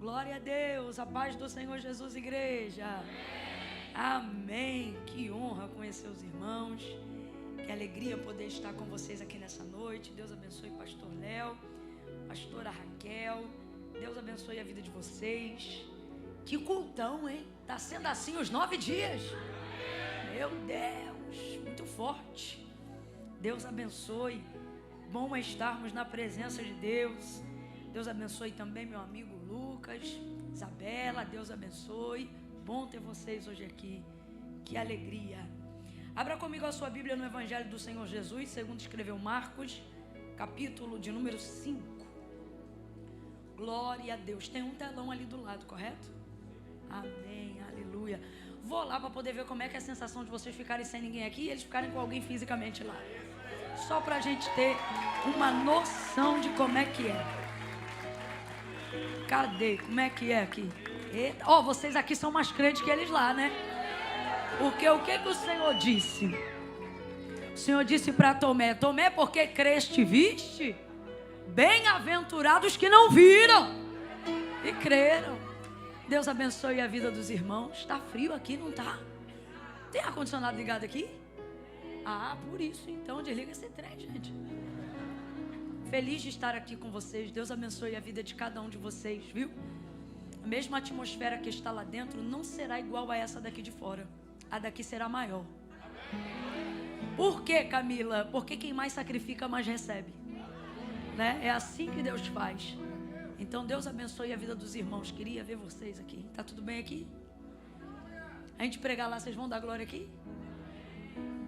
Glória a Deus, a paz do Senhor Jesus, igreja. Amém. Que honra conhecer os irmãos. Que alegria poder estar com vocês aqui nessa noite. Deus abençoe pastor Léo, pastora Raquel. Deus abençoe a vida de vocês. Que cultão, hein? Tá sendo assim os 9 dias. Meu Deus, muito forte. Deus abençoe. Bom é estarmos na presença de Deus. Deus abençoe também meu amigo Lucas, Isabela. Deus abençoe. Bom ter vocês hoje aqui. Que alegria. Abra comigo a sua Bíblia no Evangelho do Senhor Jesus, segundo escreveu Marcos, capítulo de número 5. Glória a Deus. Tem um telão ali do lado, correto? Amém, aleluia. Vou lá para poder ver como é que é a sensação de vocês ficarem sem ninguém aqui e eles ficarem com alguém fisicamente lá. Só para a gente ter uma noção de como é que é. Cadê? Como é que é aqui? Eita. Vocês aqui são mais crentes que eles lá, né? Porque o que o Senhor disse? O Senhor disse para Tomé: Tomé, porque creste e viste? Bem-aventurados que não viram e creram. Deus abençoe a vida dos irmãos. Está frio aqui, não está? Tem ar-condicionado ligado aqui? Ah, por isso então desliga esse trem, gente. Feliz de estar aqui com vocês. Deus abençoe a vida de cada um de vocês, viu? A mesma atmosfera que está lá dentro não será igual a essa daqui de fora. A daqui será maior. Por quê, Camila? Porque quem mais sacrifica, mais recebe, né? É assim que Deus faz. Então Deus abençoe a vida dos irmãos. Queria ver vocês aqui. Tá tudo bem aqui? A gente pregar lá, vocês vão dar glória aqui?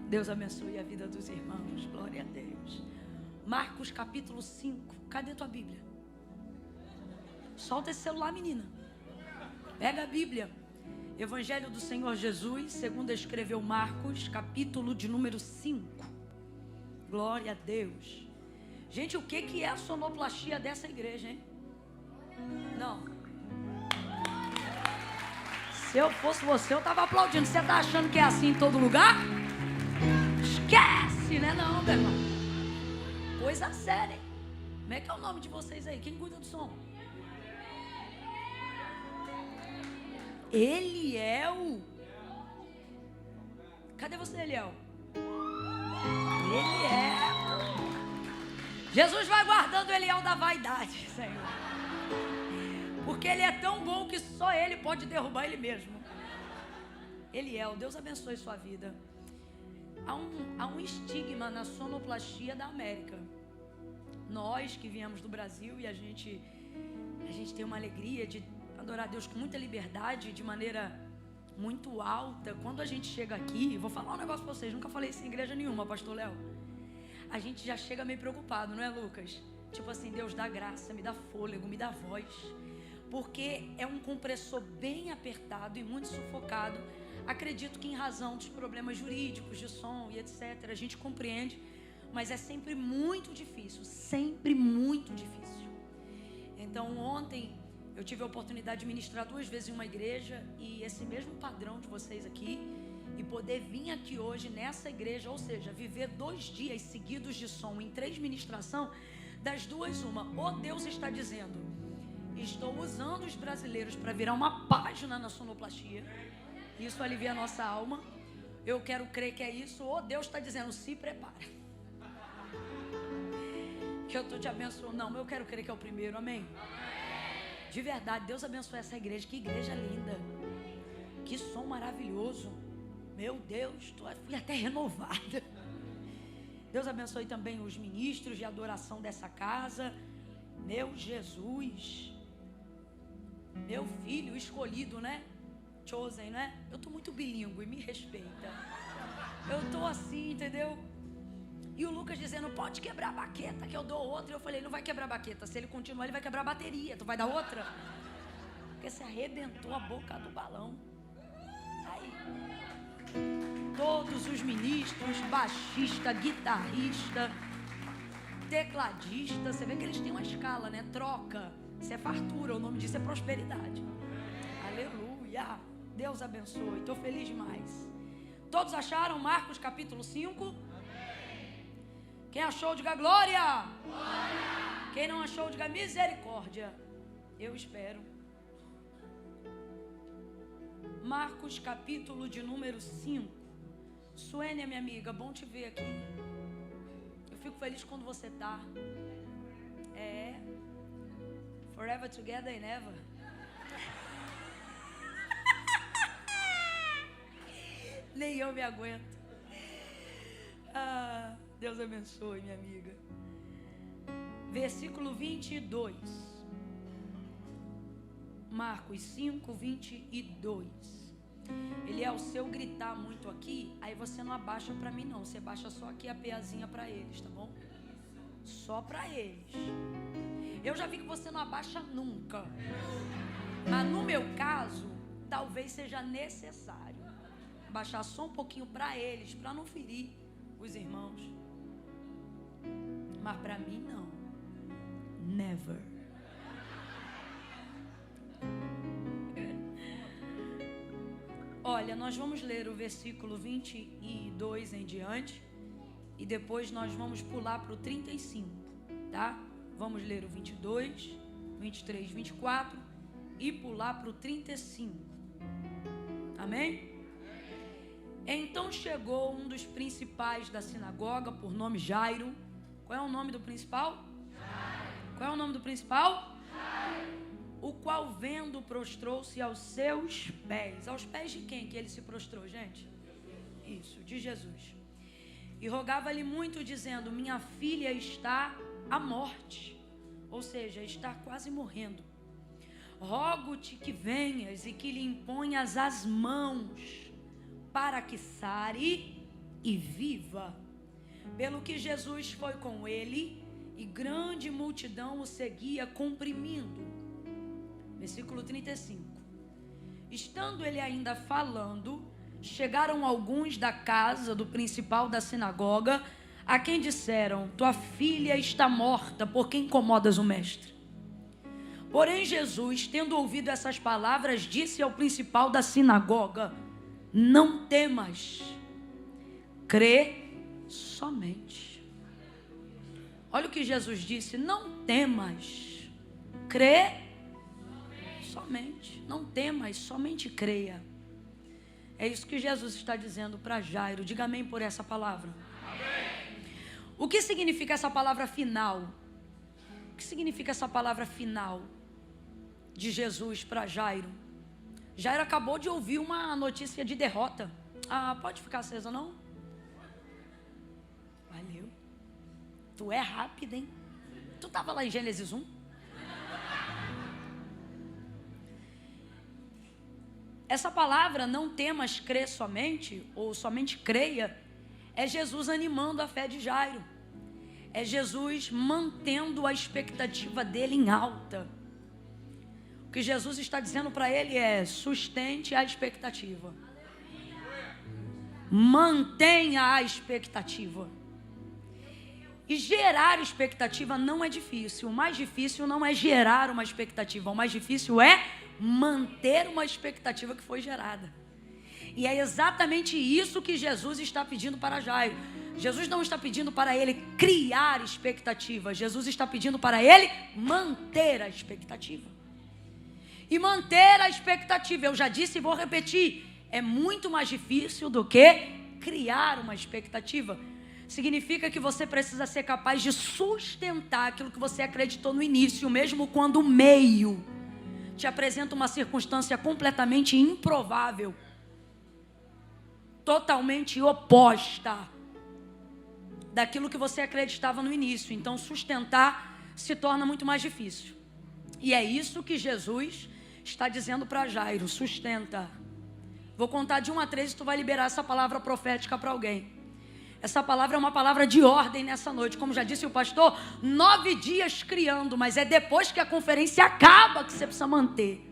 Deus abençoe a vida dos irmãos. Glória a Deus. Marcos capítulo 5. Cadê tua Bíblia? Solta esse celular, menina. Pega a Bíblia. Evangelho do Senhor Jesus, segundo escreveu Marcos, capítulo de número 5. Glória a Deus. Gente, o que é a sonoplastia dessa igreja, hein? Não. Se eu fosse você, eu tava aplaudindo. Você tá achando que é assim em todo lugar? Esquece, né? Não, meu irmão. Coisa séria, hein? Como é que é o nome de vocês aí? Quem cuida do som? Eliel. Cadê você, Eliel? Eliel. Jesus vai guardando o Eliel da vaidade, Senhor. Porque ele é tão bom que só ele pode derrubar ele mesmo. Eliel, Deus abençoe sua vida. Há um estigma na sonoplastia da América. Nós que viemos do Brasil e a gente tem uma alegria de adorar a Deus com muita liberdade, de maneira muito alta. Quando a gente chega aqui, vou falar um negócio pra vocês, nunca falei isso em igreja nenhuma, pastor Léo. A gente já chega meio preocupado, não é, Lucas? Tipo assim, Deus dá graça, me dá fôlego, me dá voz. Porque é um compressor bem apertado e muito sufocado. Acredito que em razão dos problemas jurídicos, de som e etc, a gente compreende, mas é sempre muito difícil, sempre muito difícil. Então ontem eu tive a oportunidade de ministrar 2 vezes em uma igreja e esse mesmo padrão de vocês aqui, e poder vir aqui hoje nessa igreja, ou seja, viver 2 dias seguidos de som em 3 ministrações, das duas uma, ou Deus está dizendo: estou usando os brasileiros para virar uma página na sonoplastia, isso alivia a nossa alma, eu quero crer que é isso, ou Deus está dizendo: se prepara, que eu estou te abençoando. Não, eu quero crer que é o primeiro, amém? De verdade, Deus abençoe essa igreja. Que igreja linda. Que som maravilhoso. Meu Deus, fui até renovada. Deus abençoe também os ministros de adoração dessa casa. Meu Jesus. Meu filho escolhido, né? Chosen, né? Eu tô muito bilíngue, me respeita. Eu tô assim, entendeu? E o Lucas dizendo: pode quebrar a baqueta que eu dou outra. Eu falei: não vai quebrar a baqueta. Se ele continuar, ele vai quebrar a bateria. Tu vai dar outra? Porque você arrebentou a boca do balão. Aí, todos os ministros, baixista, guitarrista, tecladista, você vê que eles têm uma escala, né? Troca. Isso é fartura, o nome disso é prosperidade. Aleluia. Deus abençoe. Estou feliz demais. Todos acharam Marcos capítulo 5? Quem achou, diga glória. Glória. Quem não achou, diga misericórdia. Eu espero. Marcos, capítulo de número 5. Suênia, minha amiga, bom te ver aqui. Eu fico feliz quando você tá. Forever together and ever. Nem eu me aguento. Deus abençoe, minha amiga. Versículo 22. Marcos 5, 22. Ele é o seu gritar muito aqui, aí você não abaixa para mim não, você baixa só aqui a peazinha para eles, tá bom? Só para eles. Eu já vi que você não abaixa nunca, mas no meu caso, talvez seja necessário baixar só um pouquinho para eles, para não ferir os irmãos. Mas para mim não. Never. Olha, nós vamos ler o versículo 22 em diante e depois nós vamos pular para o 35, tá? Vamos ler o 22, 23, 24 e pular para o 35. Amém? Então chegou um dos principais da sinagoga, por nome Jairo. Qual é o nome do principal? Jairo. Qual é o nome do principal? Jairo. O qual vendo prostrou-se aos seus pés. Aos pés de quem que ele se prostrou, gente? Isso, de Jesus. E rogava-lhe muito, dizendo: minha filha está à morte. Ou seja, está quase morrendo. Rogo-te que venhas e que lhe imponhas as mãos, para que sare e viva. Pelo que Jesus foi com ele, e grande multidão o seguia, comprimindo. Versículo 35. Estando ele ainda falando, chegaram alguns da casa do principal da sinagoga, a quem disseram: tua filha está morta, por que incomodas o mestre? Porém Jesus, tendo ouvido essas palavras, disse ao principal da sinagoga: não temas, crê somente. Olha o que Jesus disse: não temas, crê somente. Não temas, somente creia. É isso que Jesus está dizendo para Jairo. Diga amém por essa palavra. Amém. O que significa essa palavra final? O que significa essa palavra final de Jesus para Jairo? Jairo acabou de ouvir uma notícia de derrota. Pode ficar acesa não? Valeu. Tu é rápido, hein? Tu estava lá em Gênesis 1? Essa palavra, não temas, crê somente, ou somente creia, é Jesus animando a fé de Jairo. É Jesus mantendo a expectativa dele em alta. O que Jesus está dizendo para ele é: sustente a expectativa. Mantenha a expectativa. E gerar expectativa não é difícil. O mais difícil não é gerar uma expectativa. O mais difícil é manter uma expectativa que foi gerada. E é exatamente isso que Jesus está pedindo para Jairo. Jesus não está pedindo para ele criar expectativa. Jesus está pedindo para ele manter a expectativa. E manter a expectativa, eu já disse e vou repetir, é muito mais difícil do que criar uma expectativa. Significa que você precisa ser capaz de sustentar aquilo que você acreditou no início, mesmo quando o meio te apresenta uma circunstância completamente improvável, totalmente oposta daquilo que você acreditava no início. Então sustentar se torna muito mais difícil. E é isso que Jesus está dizendo para Jairo: sustenta. Vou contar de 1 a 3 e tu vai liberar essa palavra profética para alguém. Essa palavra é uma palavra de ordem nessa noite. Como já disse o pastor, 9 dias criando, mas é depois que a conferência acaba que você precisa manter.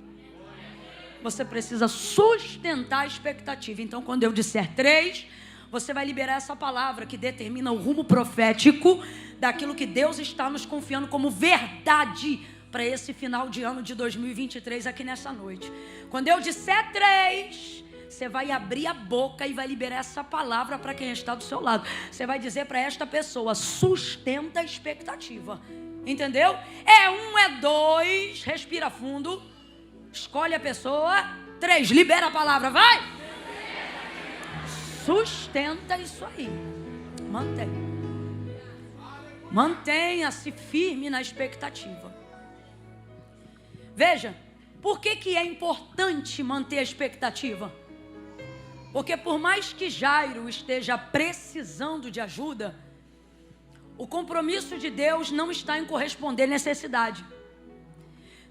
Você precisa sustentar a expectativa. Então, quando eu disser 3, você vai liberar essa palavra que determina o rumo profético daquilo que Deus está nos confiando como verdade para esse final de ano de 2023 aqui nessa noite. Quando eu disser 3, você vai abrir a boca e vai liberar essa palavra para quem está do seu lado. Você vai dizer para esta pessoa: sustenta a expectativa. Entendeu? É 1, é 2, respira fundo. Escolhe a pessoa. 3, libera a palavra, vai. Sustenta isso aí. Mantenha-se firme na expectativa. Veja, por que é importante manter a expectativa? Porque por mais que Jairo esteja precisando de ajuda, o compromisso de Deus não está em corresponder à necessidade.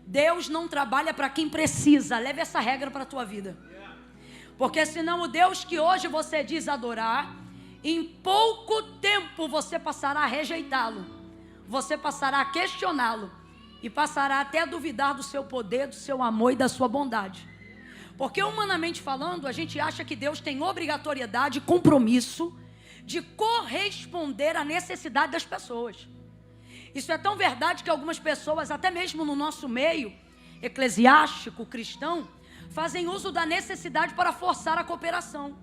Deus não trabalha para quem precisa. Leve essa regra para a tua vida. Porque senão o Deus que hoje você diz adorar, em pouco tempo você passará a rejeitá-lo. Você passará a questioná-lo. E passará até a duvidar do seu poder, do seu amor e da sua bondade. Porque humanamente falando, a gente acha que Deus tem obrigatoriedade, compromisso de corresponder à necessidade das pessoas. Isso é tão verdade que algumas pessoas, até mesmo no nosso meio eclesiástico, cristão, fazem uso da necessidade para forçar a cooperação.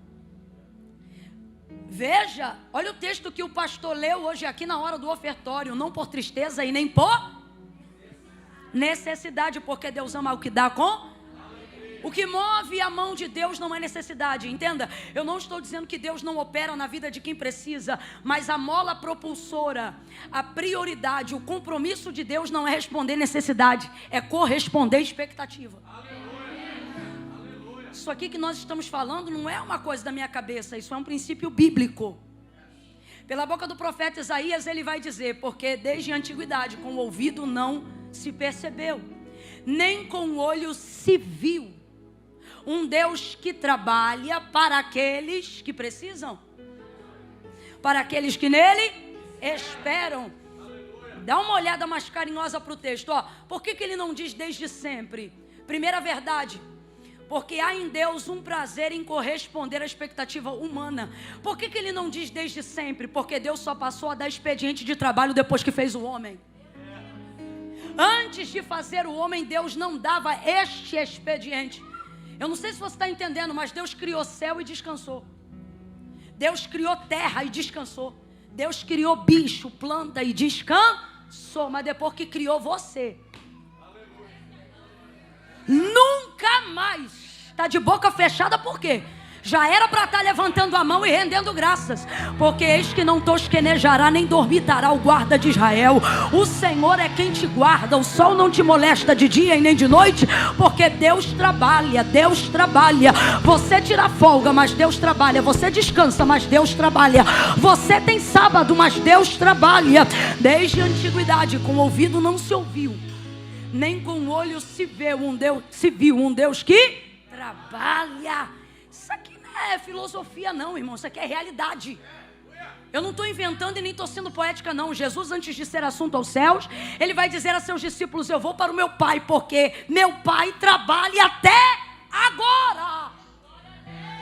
Veja, olha o texto que o pastor leu hoje aqui na hora do ofertório. Não por tristeza e nem por necessidade, porque Deus ama o que dá com... O que move a mão de Deus não é necessidade, entenda. Eu não estou dizendo que Deus não opera na vida de quem precisa, mas a mola propulsora, a prioridade, o compromisso de Deus não é responder necessidade, é corresponder expectativa. Isso aqui que nós estamos falando não é uma coisa da minha cabeça, isso é um princípio bíblico. Pela boca do profeta Isaías ele vai dizer: porque desde a antiguidade com o ouvido não se percebeu, nem com o olho se viu, um Deus que trabalha para aqueles que precisam, para aqueles que nele esperam. Dá uma olhada mais carinhosa para o texto. Por que ele não diz desde sempre? Primeira verdade, porque há em Deus um prazer em corresponder à expectativa humana. Por que ele não diz desde sempre? Porque Deus só passou a dar expediente de trabalho depois que fez o homem. Antes de fazer o homem, Deus não dava este expediente. Eu não sei se você está entendendo, mas Deus criou céu e descansou. Deus criou terra e descansou. Deus criou bicho, planta e descansou. Mas depois que criou você, nunca mais. Está de boca fechada por quê? Já era para estar levantando a mão e rendendo graças. Porque eis que não tosquenejará nem dormitará o guarda de Israel. O Senhor é quem te guarda. O sol não te molesta de dia e nem de noite. Porque Deus trabalha, Deus trabalha. Você tira folga, mas Deus trabalha. Você descansa, mas Deus trabalha. Você tem sábado, mas Deus trabalha. Desde a antiguidade com o ouvido não se ouviu, nem com o olho se viu um Deus que trabalha. Isso aqui não é filosofia não, irmão. Isso aqui é realidade. Eu não estou inventando e nem estou sendo poética não. Jesus, antes de ser assunto aos céus, ele vai dizer a seus discípulos: eu vou para o meu Pai, porque meu Pai trabalha até agora.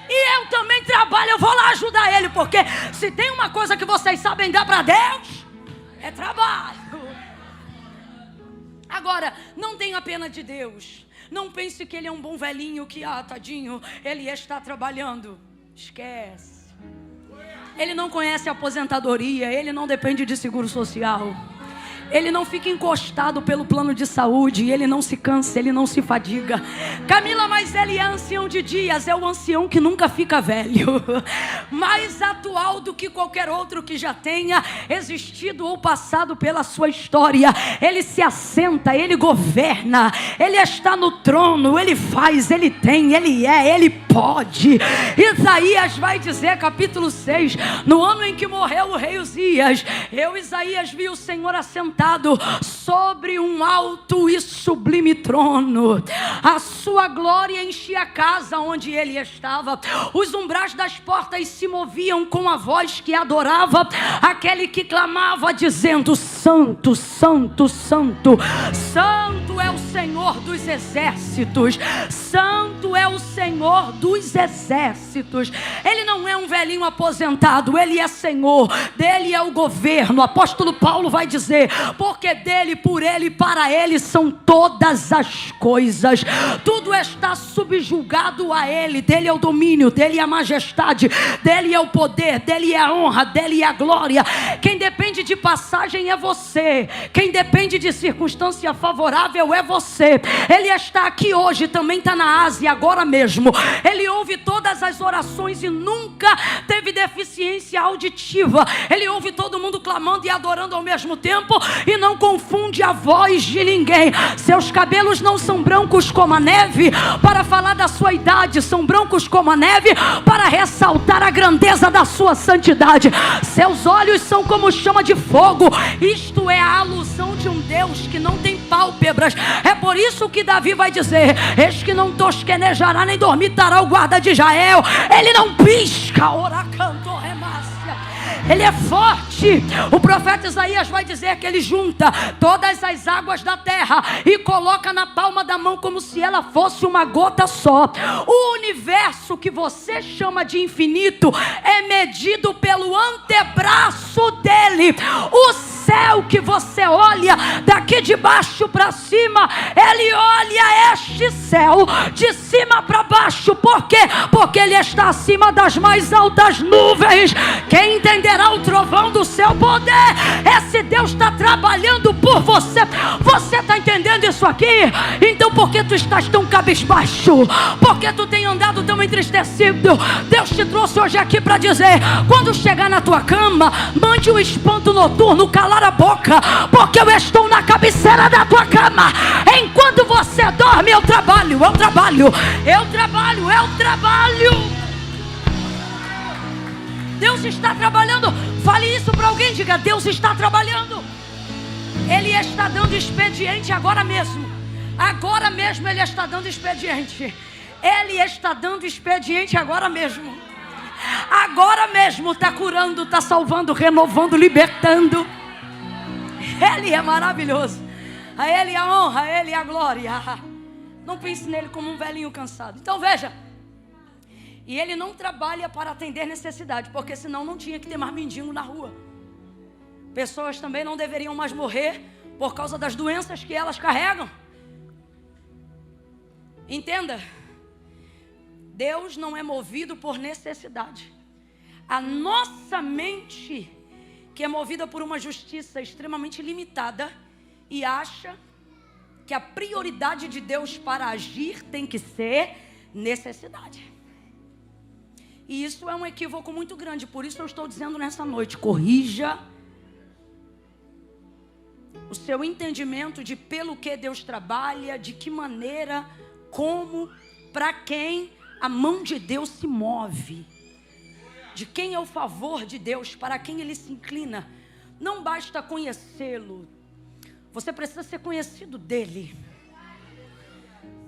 E eu também trabalho, eu vou lá ajudar ele. Porque se tem uma coisa que vocês sabem dar para Deus, é trabalho. Agora, não tenha pena de Deus. Não pense que ele é um bom velhinho que, tadinho, ele está trabalhando. Esquece. Ele não conhece a aposentadoria, ele não depende de seguro social. Ele não fica encostado pelo plano de saúde, ele não se cansa, ele não se fadiga. Camila, mas ele é ancião de dias, é o ancião que nunca fica velho. Mais atual do que qualquer outro que já tenha existido ou passado pela sua história. Ele se assenta, ele governa, ele está no trono, ele faz, ele tem, ele é, ele pode. Isaías vai dizer, capítulo 6, no ano em que morreu o rei Uzias, eu, Isaías, vi o Senhor assentado sobre um alto e sublime trono. A sua glória enchia a casa onde ele estava. Os umbrais das portas se moviam com a voz que adorava aquele que clamava dizendo: Santo, Santo, Santo, Santo é o Senhor dos exércitos. Santo é o Senhor dos exércitos. Ele não é um velhinho aposentado, ele é Senhor, dele é o governo. O apóstolo Paulo vai dizer: porque dele, por ele e para ele são todas as coisas. Tudo está subjugado a ele. Dele é o domínio, dele é a majestade, dele é o poder, dele é a honra, dele é a glória. Quem depende de passagem é você. Quem depende de circunstância favorável é você. você. Ele está aqui hoje, também está na Ásia agora mesmo. Ele ouve todas as orações e nunca teve deficiência auditiva. Ele ouve todo mundo clamando e adorando ao mesmo tempo e não confunde a voz de ninguém. Seus cabelos não são brancos como a neve para falar da sua idade, são brancos como a neve para ressaltar a grandeza da sua santidade. Seus olhos são como chama de fogo. Isto é a alusão de um Deus que não tem pálpebras. É por isso que Davi vai dizer: eis que não tosquenejará nem dormitará o guarda de Israel. Ele não pisca, oracanto remácia. Ele é forte. O profeta Isaías vai dizer que ele junta todas as águas da terra e coloca na palma da mão como se ela fosse uma gota só. O universo que você chama de infinito é medido pelo antebraço dele. O céu que você olha daqui de baixo para cima, ele olha este céu de cima para baixo. Por quê? Porque ele está acima das mais altas nuvens. Quem entenderá o trovão do seu poder? Esse Deus está trabalhando por você. Você está entendendo isso aqui? Então por que tu estás tão cabisbaixo? Por que tu tem andado tão entristecido? Deus te trouxe hoje aqui para dizer: quando chegar na tua cama, mande um espanto noturno calar a boca, porque eu estou na cabeceira da tua cama. Enquanto você dorme, eu trabalho. Deus está trabalhando. Fale isso para alguém, diga: Deus está trabalhando. Ele está dando expediente agora mesmo. Agora mesmo Ele está dando expediente. Ele está dando expediente agora mesmo. Agora mesmo está curando, está salvando, renovando, libertando. Ele é maravilhoso. A Ele a honra, a Ele a glória. Não pense nele como um velhinho cansado. Então veja, e Ele não trabalha para atender necessidade, porque senão não tinha que ter mais mendigo na rua. Pessoas também não deveriam mais morrer por causa das doenças que elas carregam. Entenda, Deus não é movido por necessidade. A nossa mente, que é movida por uma justiça extremamente limitada, e acha que a prioridade de Deus para agir tem que ser necessidade. E isso é um equívoco muito grande. Por isso eu estou dizendo nessa noite: corrija o seu entendimento de pelo que Deus trabalha, de que maneira, como, para quem a mão de Deus se move, de quem é o favor de Deus, para quem Ele se inclina. Não basta conhecê-lo, você precisa ser conhecido dele.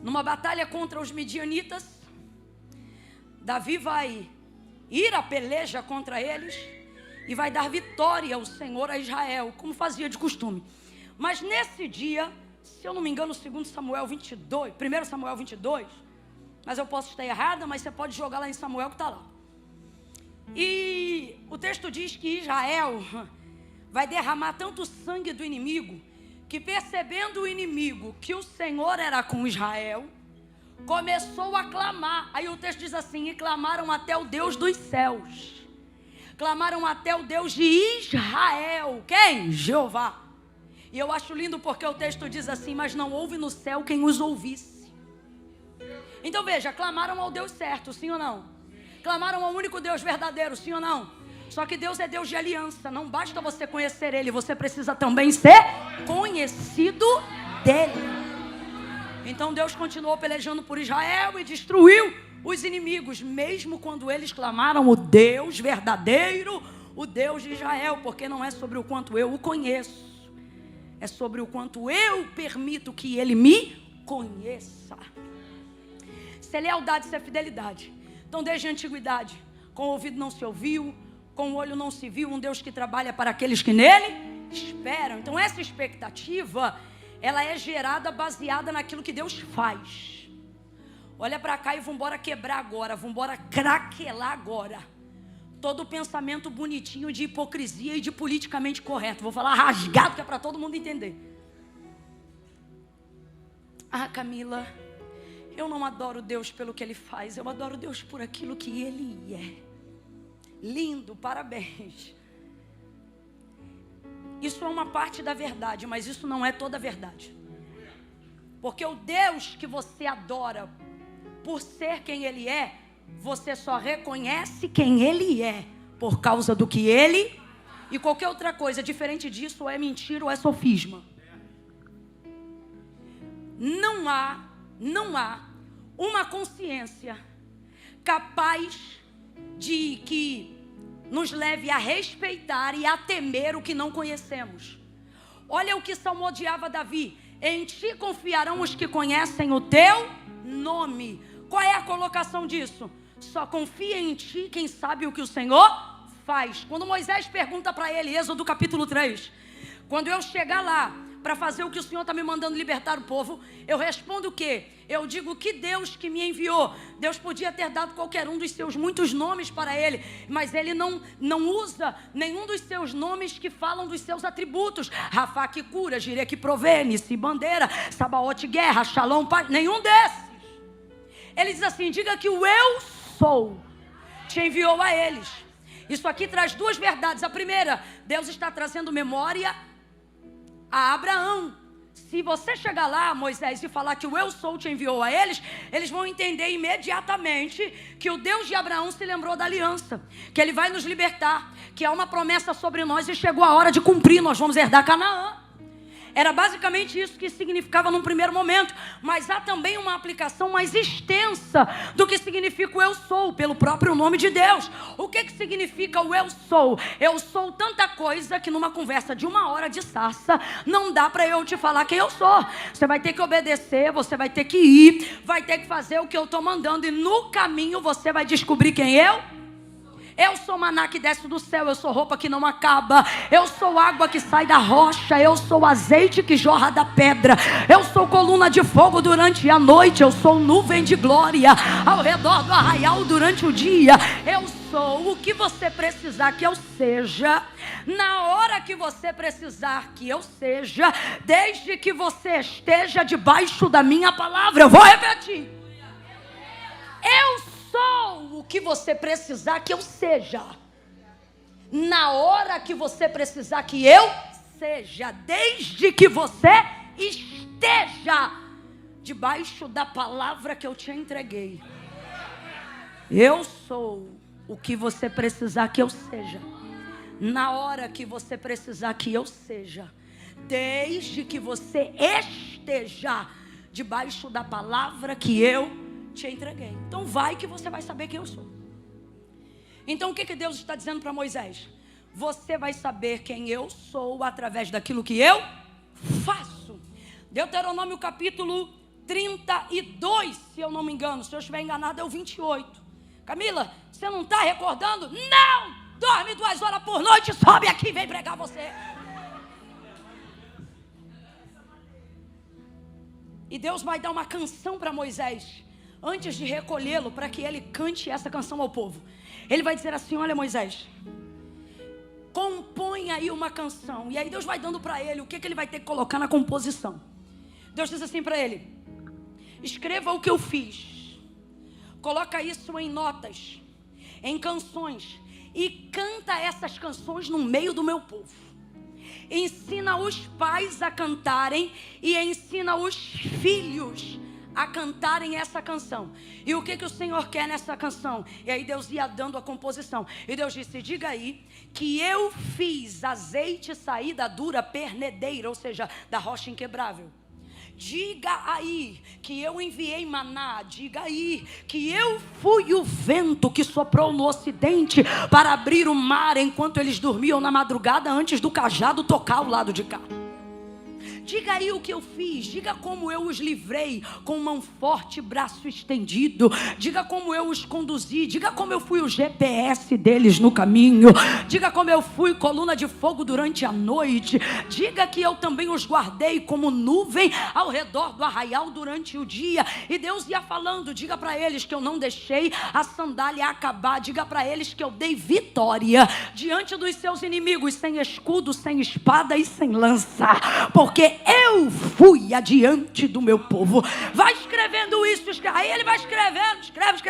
Numa batalha contra os midianitas, Davi vai ir à peleja contra eles e vai dar vitória ao Senhor a Israel, como fazia de costume. Mas nesse dia, se eu não me engano, 2 Samuel 22, 1 Samuel 22, mas eu posso estar errada, mas você pode jogar lá em Samuel que está lá. E o texto diz que Israel vai derramar tanto sangue do inimigo, que percebendo o inimigo que o Senhor era com Israel, começou a clamar. Aí o texto diz assim: e clamaram até o Deus dos céus, clamaram até o Deus de Israel. Quem? Jeová. E eu acho lindo porque o texto diz assim: mas não houve no céu quem os ouvisse. Então veja, clamaram ao Deus certo, sim ou não? Clamaram ao único Deus verdadeiro, sim ou não? Só que Deus é Deus de aliança. Não basta você conhecer Ele, você precisa também ser conhecido dEle. Então Deus continuou pelejando por Israel e destruiu os inimigos, mesmo quando eles clamaram o Deus verdadeiro, o Deus de Israel. Porque não é sobre o quanto eu o conheço, é sobre o quanto eu permito que Ele me conheça. Isso é lealdade, isso é fidelidade. Então desde a antiguidade, com o ouvido não se ouviu, com o olho não se viu, um Deus que trabalha para aqueles que nele esperam. Então essa expectativa, ela é gerada baseada naquilo que Deus faz. Olha para cá e vamos embora quebrar agora, vamos embora craquelar agora todo o pensamento bonitinho de hipocrisia e de politicamente correto. Vou falar rasgado, que é para todo mundo entender. Ah, Camila, eu não adoro Deus pelo que Ele faz, eu adoro Deus por aquilo que Ele é. Lindo, parabéns. Isso é uma parte da verdade, mas isso não é toda a verdade. Porque o Deus que você adora, por ser quem Ele é, você só reconhece quem Ele é por causa do que Ele... E qualquer outra coisa diferente disso ou é mentira ou é sofisma. Não há uma consciência capaz de que nos leve a respeitar e a temer o que não conhecemos. Olha o que salmodiava Davi: em ti confiarão os que conhecem o teu nome. Qual é a colocação disso? Só confia em ti quem sabe o que o Senhor faz. Quando Moisés pergunta para ele, Êxodo capítulo 3, quando eu chegar lá para fazer o que o Senhor está me mandando libertar o povo, eu respondo o quê? Eu digo que Deus que me enviou. Deus podia ter dado qualquer um dos seus muitos nomes para ele, mas ele não usa nenhum dos seus nomes que falam dos seus atributos. Rafá que cura, Jireh que provê, Nissi bandeira, Sabaote guerra, Shalom paz, nenhum desses. Ele diz assim: diga que o eu sou te enviou a eles. Isso aqui traz duas verdades. A primeira, Deus está trazendo memória a Abraão. Se você chegar lá, Moisés, e falar que o eu sou te enviou a eles, eles vão entender imediatamente que o Deus de Abraão se lembrou da aliança, que Ele vai nos libertar, que há uma promessa sobre nós e chegou a hora de cumprir, nós vamos herdar Canaã. Era basicamente isso que significava num primeiro momento. Mas há também uma aplicação mais extensa do que significa o eu sou, pelo próprio nome de Deus. O que significa o eu sou? Eu sou tanta coisa que numa conversa de 1 hora de sarça, não dá para eu te falar quem eu sou. Você vai ter que obedecer, você vai ter que ir, vai ter que fazer o que eu estou mandando. E no caminho você vai descobrir quem eu sou maná que desce do céu, eu sou roupa que não acaba, eu sou água que sai da rocha, eu sou azeite que jorra da pedra, eu sou coluna de fogo durante a noite, eu sou nuvem de glória ao redor do arraial durante o dia. Eu sou o que você precisar que eu seja, na hora que você precisar que eu seja, desde que você esteja debaixo da minha palavra. Eu vou repetir: eu sou o que você precisar que eu seja, na hora que você precisar que eu seja, desde que você esteja debaixo da palavra que eu te entreguei. Eu sou o que você precisar que eu seja, na hora que você precisar que eu seja, desde que você esteja debaixo da palavra que eu te entreguei. Então vai que você vai saber quem eu sou. Então o que Deus está dizendo para Moisés? Você vai saber quem eu sou através daquilo que eu faço. Deuteronômio capítulo 32, se eu não me engano. Se eu estiver enganado é o 28. Camila, você não está recordando? Não! Dorme 2 horas por noite, sobe aqui e vem pregar você. E Deus vai dar uma canção para Moisés antes de recolhê-lo, para que ele cante essa canção ao povo. Ele vai dizer assim: olha, Moisés, compõe aí uma canção. E aí Deus vai dando para ele o que ele vai ter que colocar na composição. Deus diz assim para ele: escreva o que eu fiz, coloca isso em notas, em canções, e canta essas canções no meio do meu povo. Ensina os pais a cantarem e ensina os filhos a cantarem essa canção. E o que o Senhor quer nessa canção? E aí Deus ia dando a composição. E Deus disse: diga aí que eu fiz azeite sair da dura pernedeira, ou seja, da rocha inquebrável. Diga aí que eu enviei maná. Diga aí que eu fui o vento que soprou no ocidente para abrir o mar enquanto eles dormiam na madrugada antes do cajado tocar ao lado de cá. Diga aí o que eu fiz. Diga como eu os livrei com mão forte, braço estendido. Diga como eu os conduzi. Diga como eu fui o GPS deles no caminho. Diga como eu fui coluna de fogo durante a noite. Diga que eu também os guardei como nuvem ao redor do arraial durante o dia. E Deus ia falando: diga para eles que eu não deixei a sandália acabar. Diga para eles que eu dei vitória diante dos seus inimigos, sem escudo, sem espada e sem lança, porque eu fui adiante do meu povo. Vai escrevendo isso, escreve. Aí ele vai escrevendo, escreve,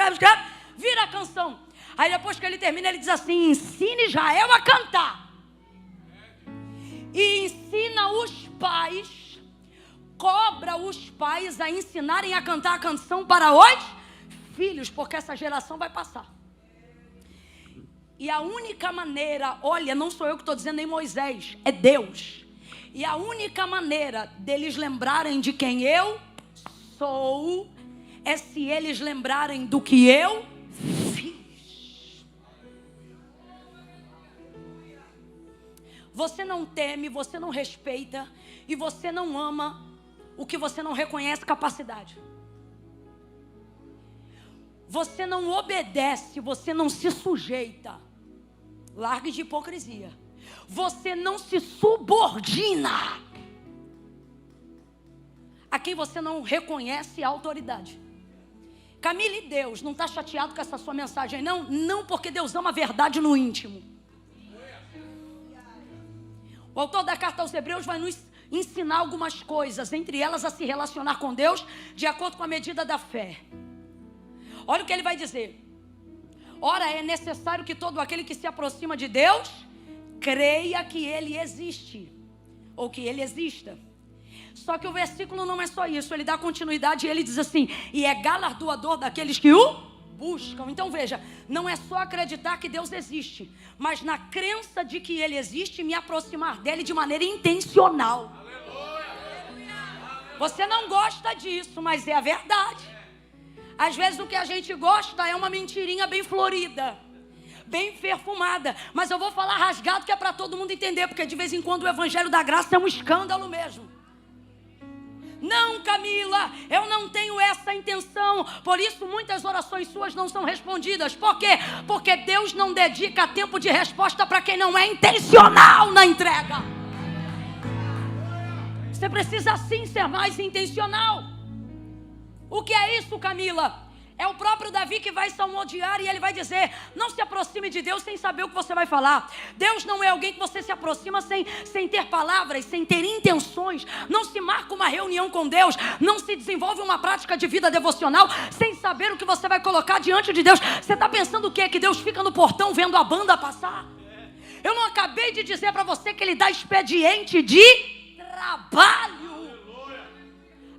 vira a canção. Aí depois que ele termina, ele diz assim: ensine Israel a cantar, e ensina os pais cobra os pais a ensinarem a cantar a canção para os filhos, porque essa geração vai passar. E a única maneira, olha, não sou eu que estou dizendo, nem Moisés, é Deus. E a única maneira deles lembrarem de quem eu sou é se eles lembrarem do que eu fiz. Você não teme, você não respeita e você não ama o que você não reconhece capacidade. Você não obedece, você não se sujeita. Largue de hipocrisia. Você não se subordina a quem você não reconhece a autoridade. Camila, e Deus não está chateado com essa sua mensagem, não? Não, porque Deus ama a verdade no íntimo. O autor da carta aos Hebreus vai nos ensinar algumas coisas, entre elas a se relacionar com Deus de acordo com a medida da fé. Olha o que ele vai dizer. Ora, é necessário que todo aquele que se aproxima de Deus creia que Ele existe, ou que Ele exista. Só que o versículo não é só isso, ele dá continuidade e ele diz assim: e é galardoador daqueles que o buscam. Então veja, não é só acreditar que Deus existe, mas na crença de que Ele existe, me aproximar dEle de maneira intencional. Você não gosta disso, mas é a verdade. Às vezes o que a gente gosta é uma mentirinha bem florida, bem perfumada. Mas eu vou falar rasgado que é para todo mundo entender, porque de vez em quando o evangelho da graça é um escândalo mesmo. Não, Camila, eu não tenho essa intenção. Por isso muitas orações suas não são respondidas. Por quê? Porque Deus não dedica tempo de resposta para quem não é intencional na entrega. Você precisa sim ser mais intencional. O que é isso, Camila? É o próprio Davi que vai salmodiar e ele vai dizer: não se aproxime de Deus sem saber o que você vai falar. Deus não é alguém que você se aproxima sem ter palavras, sem ter intenções. Não se marca uma reunião com Deus, não se desenvolve uma prática de vida devocional sem saber o que você vai colocar diante de Deus. Você está pensando o quê? Que Deus fica no portão vendo a banda passar? Eu não acabei de dizer para você que Ele dá expediente de trabalho.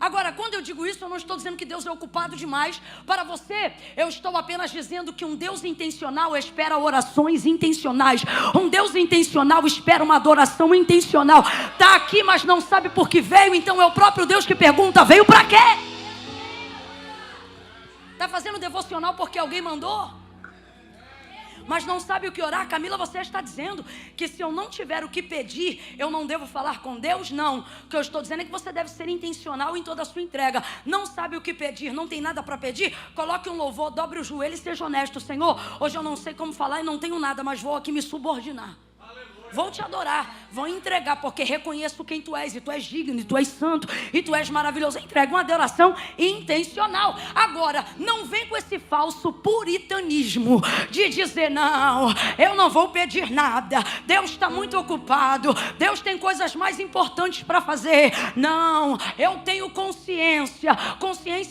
Agora, quando eu digo isso, eu não estou dizendo que Deus é ocupado demais para você. Eu estou apenas dizendo que um Deus intencional espera orações intencionais. Um Deus intencional espera uma adoração intencional. Está aqui, mas não sabe por que veio. Então é o próprio Deus que pergunta: veio para quê? Está fazendo devocional porque alguém mandou? Mas não sabe o que orar? Camila, você está dizendo que se eu não tiver o que pedir, eu não devo falar com Deus? Não. O que eu estou dizendo é que você deve ser intencional em toda a sua entrega. Não sabe o que pedir, não tem nada para pedir? Coloque um louvor, dobre o joelho e seja honesto. Senhor, hoje eu não sei como falar e não tenho nada, mas vou aqui me subordinar. Vou te adorar, vou entregar, porque reconheço quem tu és, e tu és digno, e tu és santo, e tu és maravilhoso. Entrega uma adoração intencional. Agora, não vem com esse falso puritanismo de dizer: não, eu não vou pedir nada, Deus está muito ocupado, Deus tem coisas mais importantes para fazer. Não, eu tenho consciência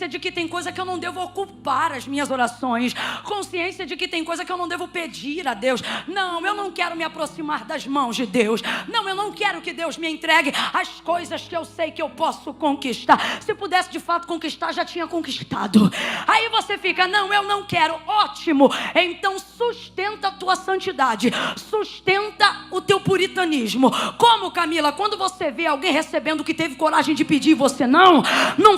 de que tem coisa que eu não devo ocupar as minhas orações, consciência de que tem coisa que eu não devo pedir a Deus. Não, eu não quero me aproximar das mãos de Deus. Não, eu não quero que Deus me entregue as coisas que eu sei que eu posso conquistar. Se pudesse de fato conquistar, já tinha conquistado. Aí você fica: não, eu não quero. Ótimo, então sustenta a tua santidade, sustenta o teu puritanismo. Como, Camila? Quando você vê alguém recebendo que teve coragem de pedir e você não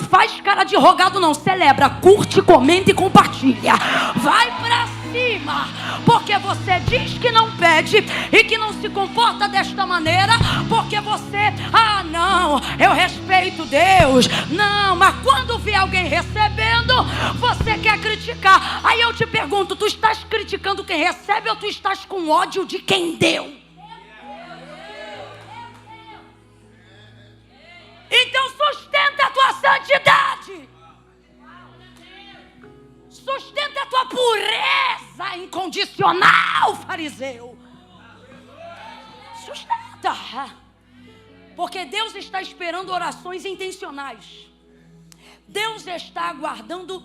faz cara de rogado, não. Celebra, curte, comenta e compartilha. Vai pra cima, porque você diz que não pede e que não se comporta desta maneira, porque você: ah, não, eu respeito Deus. Não, mas quando vê alguém recebendo, você quer criticar. Aí eu te pergunto: tu estás criticando quem recebe ou tu estás com ódio de quem deu? Então sustenta a tua santidade, sustenta a tua pureza incondicional, fariseu. Sustenta. Porque Deus está esperando orações intencionais. Deus está aguardando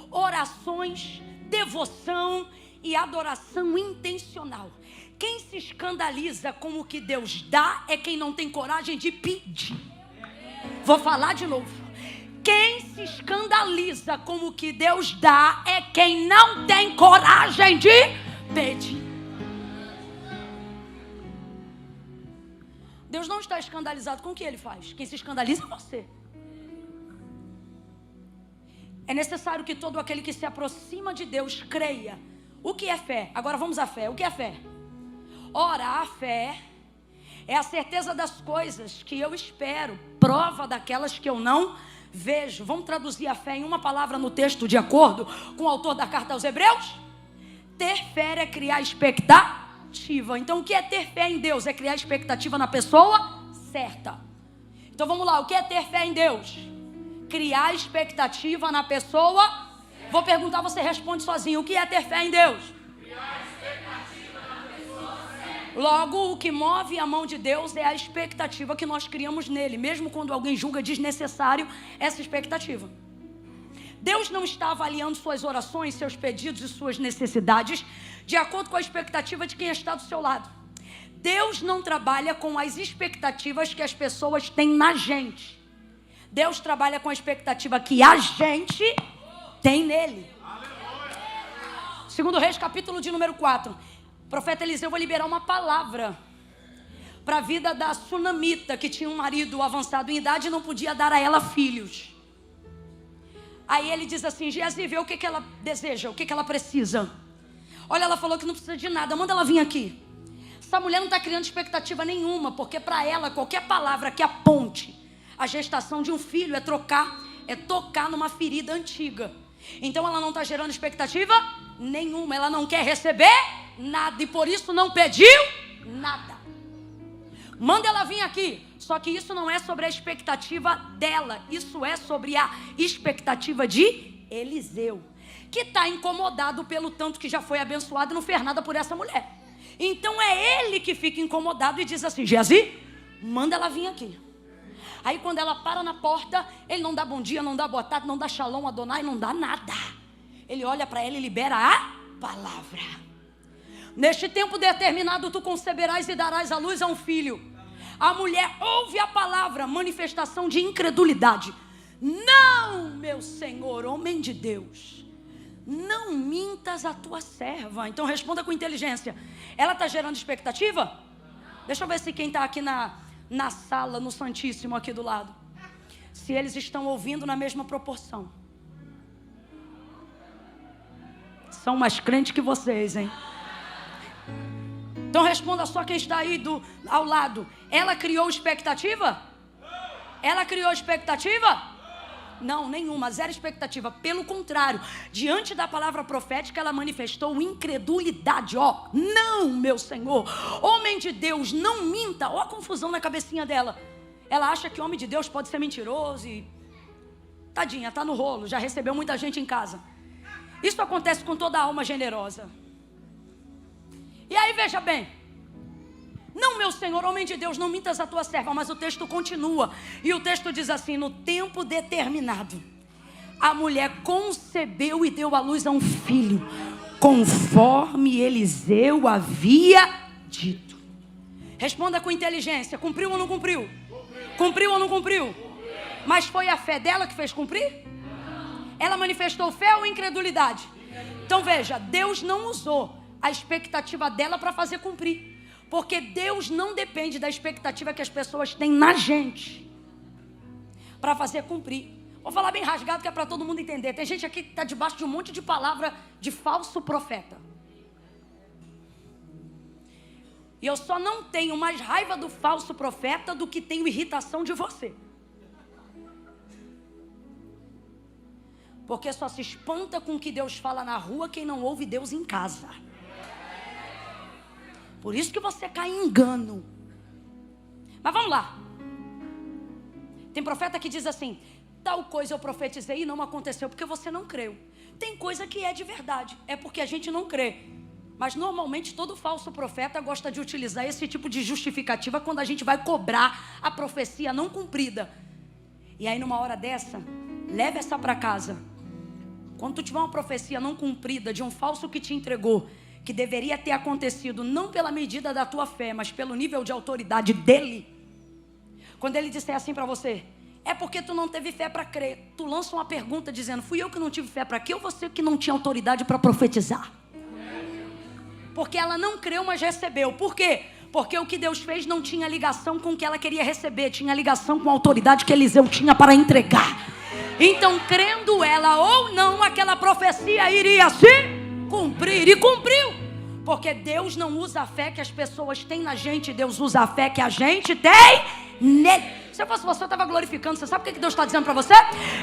orações, devoção e adoração intencional. Quem se escandaliza com o que Deus dá é quem não tem coragem de pedir. Vou falar de novo. Quem se escandaliza com o que Deus dá é quem não tem coragem de pedir. Deus não está escandalizado com o que Ele faz. Quem se escandaliza é você. É necessário que todo aquele que se aproxima de Deus creia. O que é fé? Agora vamos à fé. O que é fé? Ora, a fé é a certeza das coisas que eu espero, prova daquelas que eu não vejo. Vamos traduzir a fé em uma palavra no texto de acordo com o autor da carta aos Hebreus? Ter fé é criar expectativa. Então o que é ter fé em Deus? É criar expectativa na pessoa certa. Então vamos lá, o que é ter fé em Deus? Criar expectativa na pessoa. Vou perguntar, você responde sozinho. O que é ter fé em Deus? Criar expectativa na pessoa certa. Logo, o que move a mão de Deus é a expectativa que nós criamos nele, mesmo quando alguém julga desnecessário essa expectativa. Deus não está avaliando suas orações, seus pedidos e suas necessidades de acordo com a expectativa de quem está do seu lado. Deus não trabalha com as expectativas que as pessoas têm na gente. Deus trabalha com a expectativa que a gente tem nele. 2 Reis, capítulo de número 4. O profeta Eliseu vai liberar uma palavra para a vida da sunamita, que tinha um marido avançado em idade e não podia dar a ela filhos. Aí ele diz assim: Geazi, vê o que ela deseja, o que ela precisa. Olha, ela falou que não precisa de nada, manda ela vir aqui. Essa mulher não está criando expectativa nenhuma, porque para ela qualquer palavra que aponte a gestação de um filho é tocar numa ferida antiga. Então ela não está gerando expectativa nenhuma, ela não quer receber nada e por isso não pediu nada. Manda ela vir aqui. Só que isso não é sobre a expectativa dela, isso é sobre a expectativa de Eliseu, que está incomodado pelo tanto que já foi abençoado e não fez nada por essa mulher. Então é ele que fica incomodado e diz assim: Geazi, manda ela vir aqui. Aí quando ela para na porta, ele não dá bom dia, não dá boa tarde, não dá shalom Adonai, não dá nada. Ele olha para ela e libera a palavra. Neste tempo determinado tu conceberás e darás à luz a um filho. A mulher ouve a palavra, manifestação de incredulidade. Não, meu Senhor, homem de Deus, não mintas a tua serva. Então responda com inteligência. Ela está gerando expectativa? Deixa eu ver se quem está aqui na sala, no Santíssimo aqui do lado, se eles estão ouvindo na mesma proporção. São mais crentes que vocês, hein? Então responda só quem está aí ao lado. Ela criou expectativa? Ela criou expectativa? Não, nenhuma, zero expectativa. Pelo contrário, diante da palavra profética, ela manifestou incredulidade. Ó, não, meu Senhor, homem de Deus, não minta. Ó a confusão na cabecinha dela. Ela acha que homem de Deus pode ser mentiroso e... Tadinha, tá no rolo, já recebeu muita gente em casa. Isso acontece com toda alma generosa. E aí veja bem, não, meu Senhor, homem de Deus, não mintas a tua serva. Mas o texto continua, e o texto diz assim: no tempo determinado, a mulher concebeu e deu à luz a um filho, conforme Eliseu havia dito. Responda com inteligência: cumpriu ou não cumpriu? Cumpriu ou não cumpriu? Mas foi a fé dela que fez cumprir? Ela manifestou fé ou incredulidade? Então veja, Deus não usou a expectativa dela para fazer cumprir, porque Deus não depende da expectativa que as pessoas têm na gente para fazer cumprir. Vou falar bem rasgado que é para todo mundo entender. Tem gente aqui que está debaixo de um monte de palavra de falso profeta, e eu só não tenho mais raiva do falso profeta do que tenho irritação de você, porque só se espanta com o que Deus fala na rua quem não ouve Deus em casa. Por isso que você cai em engano. Mas vamos lá. Tem profeta que diz assim: tal coisa eu profetizei e não aconteceu porque você não creu. Tem coisa que é de verdade, é porque a gente não crê. Mas normalmente todo falso profeta gosta de utilizar esse tipo de justificativa quando a gente vai cobrar a profecia não cumprida. E aí numa hora dessa, leve essa para casa. Quando tu tiver uma profecia não cumprida de um falso que te entregou, que deveria ter acontecido não pela medida da tua fé, mas pelo nível de autoridade dele, quando ele disser assim para você: é porque tu não teve fé para crer. Tu lança uma pergunta dizendo, fui eu que não tive fé para quê ou você que não tinha autoridade para profetizar? Porque ela não creu, mas recebeu. Por quê? Porque o que Deus fez não tinha ligação com o que ela queria receber, tinha ligação com a autoridade que Eliseu tinha para entregar. Então, crendo ela ou não, aquela profecia iria se cumprir. E cumpriu. Porque Deus não usa a fé que as pessoas têm na gente, Deus usa a fé que a gente tem nele. Se eu fosse você, eu estava glorificando. Você sabe o que Deus está dizendo para você?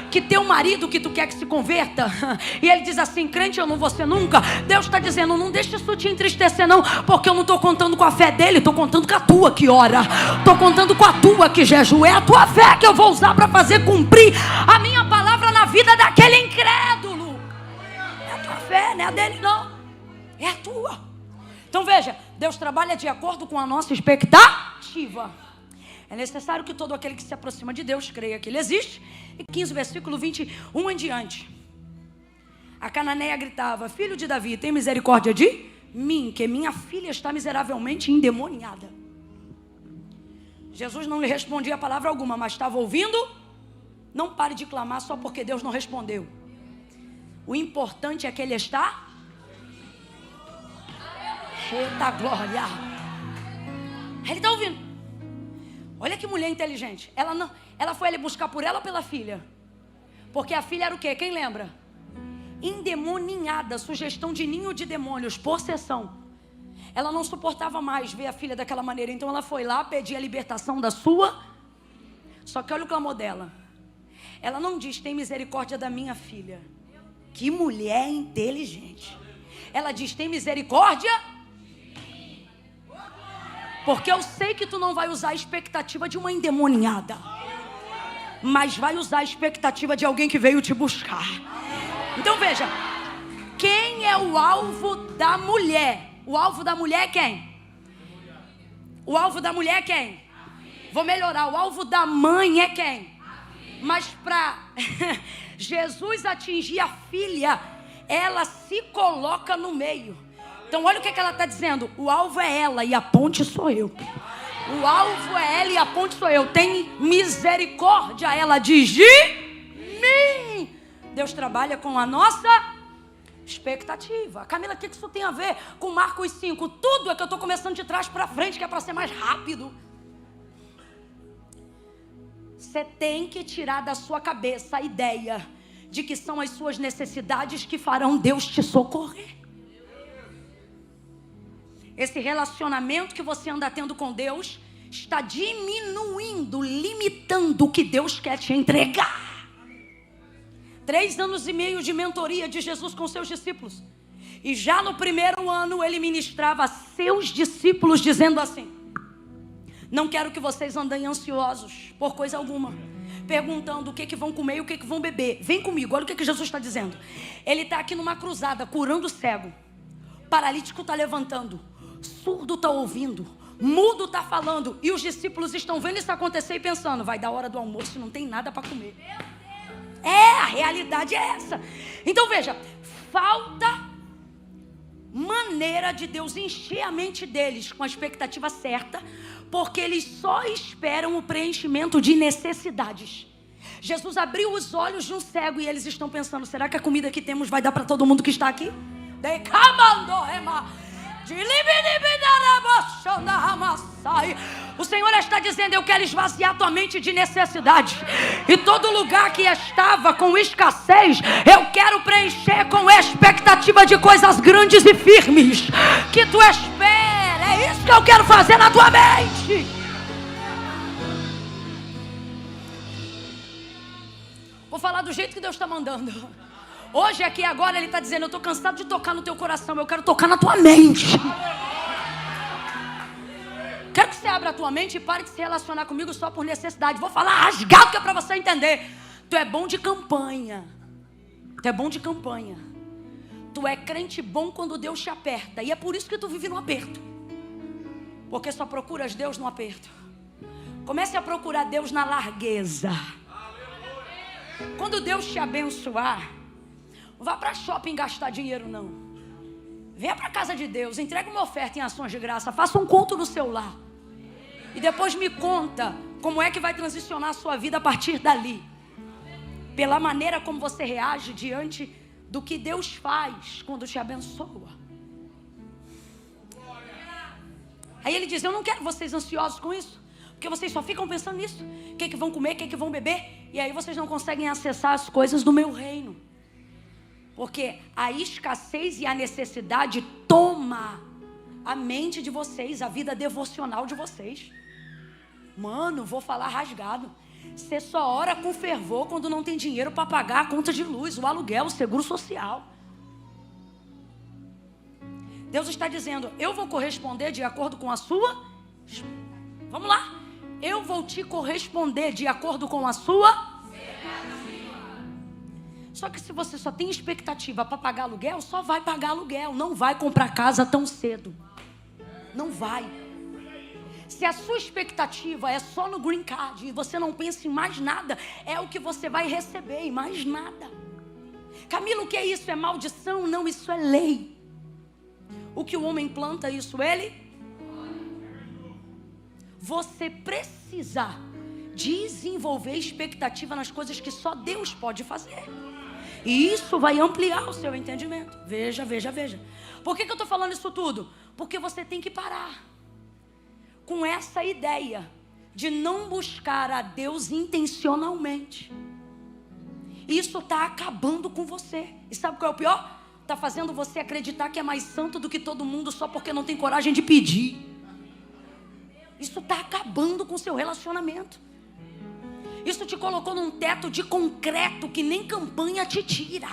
Que teu marido que tu quer que se converta, e ele diz assim, crente eu não vou ser nunca. Deus está dizendo, não deixa isso te entristecer não, porque eu não estou contando com a fé dele, estou contando com a tua que ora, estou contando com a tua que jejua. É a tua fé que eu vou usar para fazer cumprir a minha palavra na vida daquele incrédulo. É a tua fé, não é a dele não, é a tua. Então veja, Deus trabalha de acordo com a nossa expectativa. É necessário que todo aquele que se aproxima de Deus creia que Ele existe. E 15, versículo 21 em diante. A cananeia gritava, filho de Davi, tem misericórdia de mim, que minha filha está miseravelmente endemoniada. Jesus não lhe respondia palavra alguma, mas estava ouvindo. Não pare de clamar só porque Deus não respondeu. O importante é que Ele está. Eita glória. Ele está ouvindo. Olha que mulher inteligente. Ela foi ali buscar por ela ou pela filha? Porque a filha era o quê? Quem lembra? Endemoniada, sugestão de ninho de demônios, possessão. Ela não suportava mais ver a filha daquela maneira. Então ela foi lá pedir a libertação da sua. Só que olha o clamor dela. Ela não diz, tem misericórdia da minha filha. Que mulher inteligente. Ela diz, tem misericórdia? Porque eu sei que tu não vai usar a expectativa de uma endemoniada, mas vai usar a expectativa de alguém que veio te buscar. Então veja, quem é o alvo da mulher? O alvo da mulher é quem? O alvo da mulher é quem? Vou melhorar, o alvo da mãe é quem? Mas para Jesus atingir a filha, ela se coloca no meio. Então olha o que ela está dizendo. O alvo é ela e a ponte sou eu. O alvo é ela e a ponte sou eu. Tem misericórdia, ela diz, de mim. Deus trabalha com a nossa expectativa. Camila, o que isso tem a ver com Marcos 5? Tudo é que eu estou começando de trás para frente, que é para ser mais rápido. Você tem que tirar da sua cabeça a ideia de que são as suas necessidades que farão Deus te socorrer. Esse relacionamento que você anda tendo com Deus está diminuindo, limitando o que Deus quer te entregar. 3 anos e meio de mentoria de Jesus com seus discípulos. E já no primeiro ano ele ministrava a seus discípulos dizendo assim, não quero que vocês andem ansiosos por coisa alguma, perguntando o que vão comer e o que vão beber. Vem comigo, olha o que Jesus está dizendo. Ele está aqui numa cruzada curando o cego, paralítico está levantando, surdo está ouvindo, mudo está falando. E os discípulos estão vendo isso acontecer e pensando, vai dar hora do almoço, não tem nada para comer. A realidade é essa. Então veja, falta maneira de Deus encher a mente deles com a expectativa certa, porque eles só esperam o preenchimento de necessidades. Jesus abriu os olhos de um cego e eles estão pensando, será que a comida que temos vai dar para todo mundo que está aqui? O Senhor está dizendo, eu quero esvaziar tua mente de necessidade. E todo lugar que estava com escassez, eu quero preencher com expectativa de coisas grandes e firmes que tu espera. É isso que eu quero fazer na tua mente. Vou falar do jeito que Deus está mandando. Hoje aqui agora Ele está dizendo, eu estou cansado de tocar no teu coração, eu quero tocar na tua mente. Quero que você abra a tua mente e pare de se relacionar comigo só por necessidade. Vou falar rasgado que é para você entender. Tu é bom de campanha. Tu é bom de campanha. Tu é crente bom quando Deus te aperta. E é por isso que tu vive no aperto. Porque só procuras Deus no aperto. Comece a procurar Deus na largueza. Quando Deus te abençoar, não vá para shopping gastar dinheiro não. Venha para a casa de Deus, entregue uma oferta em ações de graça, faça um culto no seu lar. E depois me conta Como é que vai transicionar a sua vida a partir dali? Pela maneira como você reage diante do que Deus faz quando te abençoa. Aí ele diz: eu não quero vocês ansiosos com isso, porque vocês só ficam pensando nisso. O que vão comer, o que vão beber, e aí vocês não conseguem acessar as coisas do meu reino. Porque a escassez e a necessidade toma a mente de vocês, a vida devocional de vocês. Mano, vou falar rasgado. Você só ora com fervor quando não tem dinheiro para pagar a conta de luz, o aluguel, o seguro social. Deus está dizendo: eu vou corresponder de acordo com a sua... Vamos lá. Eu vou te corresponder de acordo com a sua... Só que se você só tem expectativa para pagar aluguel, só vai pagar aluguel. Não vai comprar casa tão cedo. Não vai. Se a sua expectativa é só no green card e você não pensa em mais nada, é o que você vai receber e mais nada. Camila, o que é isso? É maldição? Não, isso é lei. O que o homem planta, isso ele... Você precisa desenvolver expectativa nas coisas que só Deus pode fazer. E isso vai ampliar o seu entendimento. Veja. Por que eu estou falando isso tudo? Porque você tem que parar com essa ideia de não buscar a Deus intencionalmente. Isso está acabando com você. E sabe qual é o pior? Está fazendo você acreditar que é mais santo do que todo mundo só porque não tem coragem de pedir. Isso está acabando com o seu relacionamento. Isso te colocou num teto de concreto que nem campanha te tira.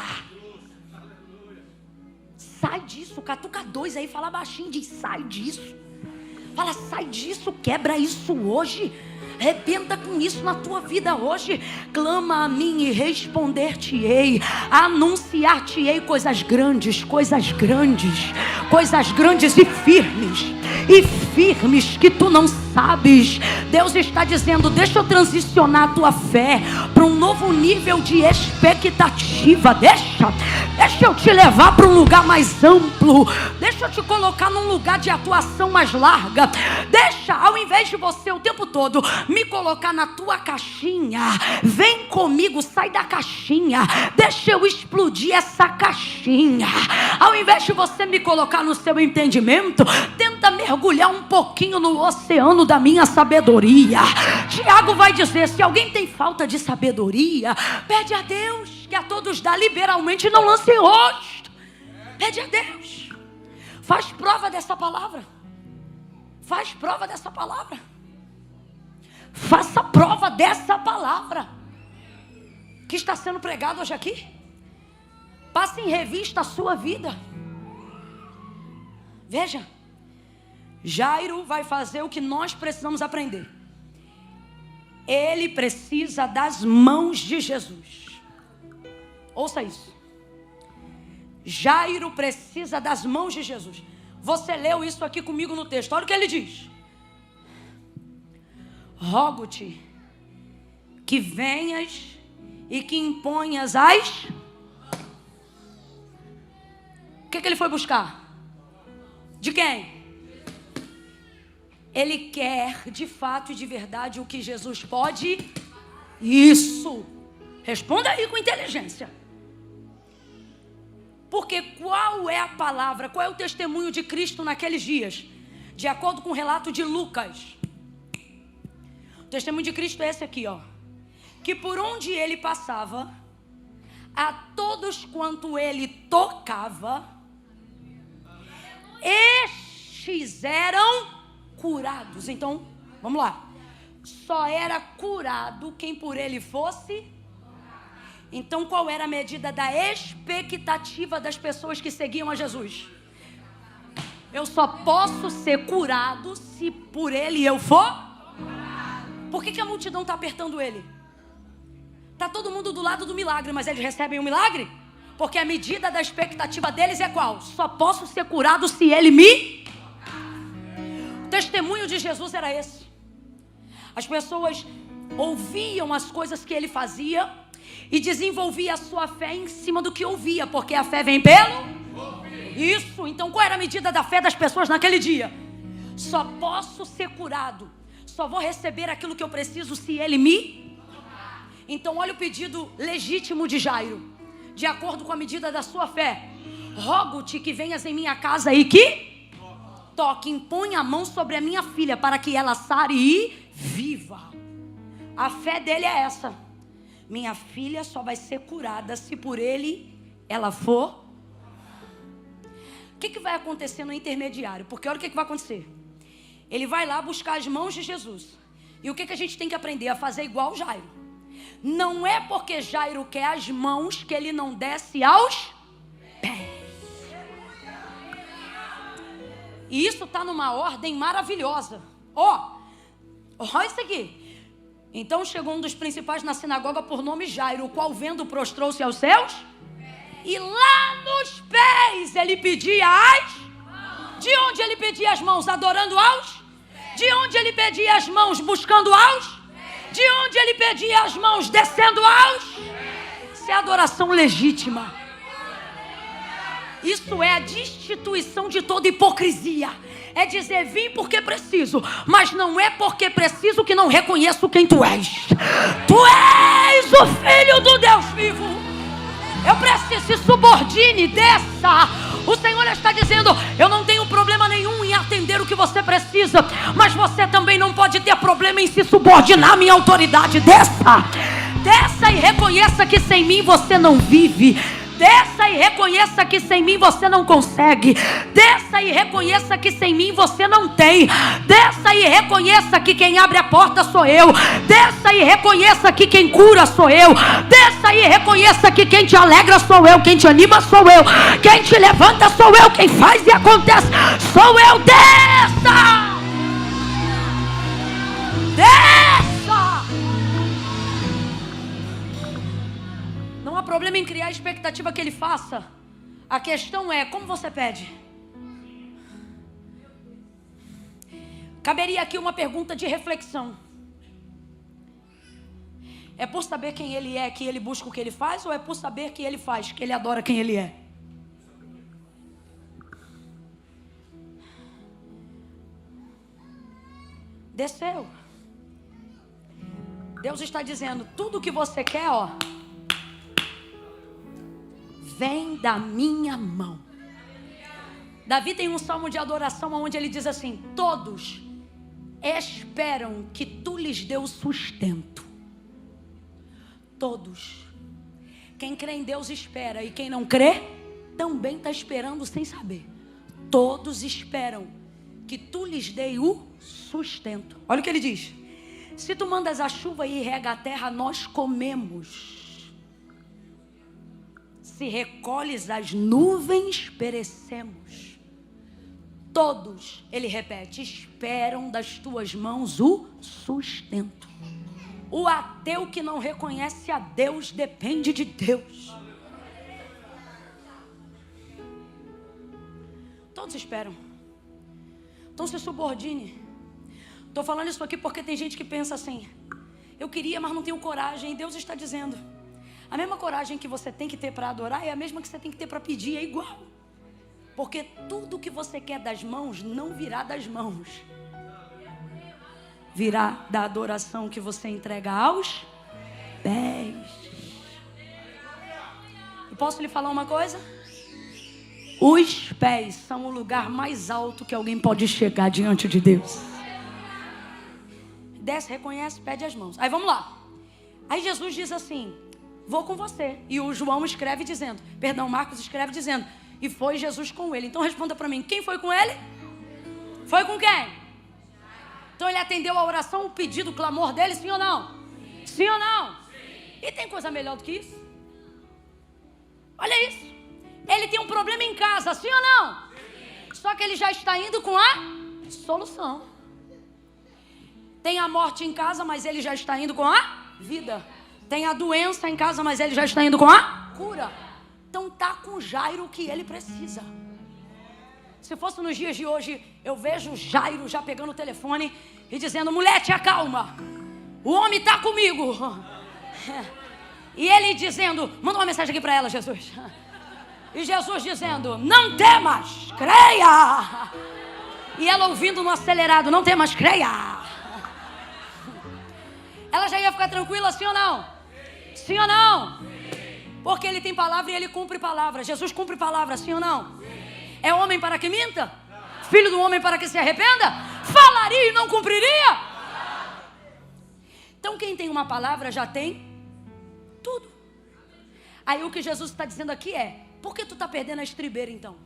Sai disso, catuca dois aí, fala baixinho, diz: sai disso. Fala: sai disso, quebra isso hoje. Arrebenta com isso na tua vida hoje. Clama a mim e responder-te-ei. Anunciar-te-ei coisas grandes e firmes. E firmes que tu não sabes. Deus está dizendo: deixa eu transicionar a tua fé para um novo nível de expectativa. Deixa eu te levar para um lugar mais amplo. Deixa eu te colocar num lugar de atuação mais larga. Deixa, ao invés de você o tempo todo me colocar na tua caixinha, vem comigo, sai da caixinha. Deixa eu explodir essa caixinha. Ao invés de você me colocar no seu entendimento, tenta mergulhar um pouquinho no oceano da minha sabedoria. Tiago vai dizer: se alguém tem falta de sabedoria, pede a Deus, que a todos dá liberalmente, não lance em rosto. Pede a Deus. Faz prova dessa palavra. Faz prova dessa palavra. Faça prova dessa palavra que está sendo pregada hoje aqui. Passe em revista a sua vida. Veja, Jairo vai fazer o que nós precisamos aprender. Ele precisa das mãos de Jesus. Ouça isso. Jairo precisa das mãos de Jesus. Você leu isso aqui comigo no texto. Olha o que ele diz: rogo-te que venhas e que imponhas as... O que ele foi buscar? De quem? Ele quer de fato e de verdade o que Jesus pode. Isso. Responda aí com inteligência. Porque qual é a palavra, qual é o testemunho de Cristo naqueles dias? De acordo com o relato de Lucas, o testemunho de Cristo é esse aqui, ó. Que por onde ele passava, a todos quanto ele tocava, estes eram curados. Então, vamos lá. Só era curado quem por ele fosse. Então, qual era a medida da expectativa das pessoas que seguiam a Jesus? Eu só posso ser curado se por ele eu for. Por que a multidão está apertando ele? Está todo mundo do lado do milagre, mas eles recebem o milagre? Porque a medida da expectativa deles é qual? Só posso ser curado se ele me... O testemunho de Jesus era esse. As pessoas ouviam as coisas que ele fazia e desenvolvia a sua fé em cima do que ouvia, porque a fé vem pelo... Isso. Então qual era a medida da fé das pessoas naquele dia? Só posso ser curado, só vou receber aquilo que eu preciso se Ele me... Então olha o pedido legítimo de Jairo. De acordo com a medida da sua fé. Rogo-te que venhas em minha casa e que toque, impõe a mão sobre a minha filha para que ela sare e viva. A fé dele é essa. Minha filha só vai ser curada se por ele ela for. O que vai acontecer no intermediário? Porque olha o que vai acontecer. Ele vai lá buscar as mãos de Jesus. E o que a gente tem que aprender? A fazer igual Jairo. Não é porque Jairo quer as mãos que ele não desce aos pés. E isso está numa ordem maravilhosa. Olha isso aqui. Então chegou um dos principais na sinagoga por nome Jairo, o qual vendo prostrou-se aos seus. E lá nos pés ele pedia as... De onde ele pedia as mãos? Adorando aos? De onde ele pedia as mãos? Buscando aos? De onde ele pedia as mãos? Descendo aos? Isso é adoração legítima. Isso é a destituição de toda hipocrisia. É dizer, vim porque preciso, mas não é porque preciso que não reconheço quem tu és. Tu és o Filho do Deus vivo. Eu preciso, se subordine, desça. O Senhor está dizendo, eu não tenho problema nenhum em atender o que você precisa, mas você também não pode ter problema em se subordinar à minha autoridade. Desça. Desça e reconheça que sem mim você não vive. Desça e reconheça que sem mim você não consegue. Desça e reconheça que sem mim você não tem. Desça e reconheça que quem abre a porta sou eu. Desça e reconheça que quem cura sou eu. Desça e reconheça que quem te alegra sou eu. Quem te anima sou eu. Quem te levanta sou eu. Quem faz e acontece sou eu. Desça! Desça! Não há problema em criar a expectativa que ele faça. A questão é como você pede. Caberia aqui uma pergunta de reflexão. É por saber quem ele é que ele busca o que ele faz? Ou é por saber que ele faz, que ele adora quem ele é? Desceu. Deus está dizendo, tudo que você quer, vem da minha mão. Davi tem um salmo de adoração onde ele diz assim, todos esperam que tu lhes dê o sustento. Todos. Quem crê em Deus espera, e quem não crê também está esperando sem saber. Todos esperam que tu lhes dê o sustento. Olha o que ele diz. Se tu mandas a chuva e rega a terra, nós comemos. Se recolhes as nuvens, perecemos. Todos, ele repete, esperam das tuas mãos o sustento. O ateu que não reconhece a Deus depende de Deus. Todos esperam. Então se subordine. Estou falando isso aqui porque tem gente que pensa assim, eu queria, mas não tenho coragem. E Deus está dizendo, a mesma coragem que você tem que ter para adorar é a mesma que você tem que ter para pedir, é igual. Porque tudo que você quer das mãos não virá das mãos. Virá da adoração que você entrega aos pés. E posso lhe falar uma coisa? Os pés são o lugar mais alto que alguém pode chegar diante de Deus. Desce, reconhece, pede as mãos. Aí vamos lá. Aí Jesus diz assim, vou com você. E o João escreve dizendo, Marcos escreve dizendo, e foi Jesus com ele. Então responda para mim, quem foi com ele? Foi com quem? Então ele atendeu a oração, o pedido, o clamor dele, sim ou não? Sim ou não? E tem coisa melhor do que isso? Olha isso. Ele tem um problema em casa, sim ou não? Só que ele já está indo com a solução. Tem a morte em casa, mas ele já está indo com a vida. Tem a doença em casa, mas ele já está indo com a cura. Então tá com Jairo o que ele precisa. Se fosse nos dias de hoje, eu vejo Jairo já pegando o telefone e dizendo, mulher, te acalma. O homem está comigo. E ele dizendo, manda uma mensagem aqui para ela, Jesus. E Jesus dizendo, não temas, creia. E ela ouvindo no acelerado, não temas, creia. ela já ia ficar tranquila, sim ou não? Sim ou não? Porque ele tem palavra e ele cumpre palavra. Jesus cumpre palavra, sim ou não? É homem para que minta? Filho do homem para que se arrependa? Falaria e não cumpriria? Então quem tem uma palavra já tem tudo. Aí o que Jesus está dizendo aqui é: por que tu está perdendo a estribeira então?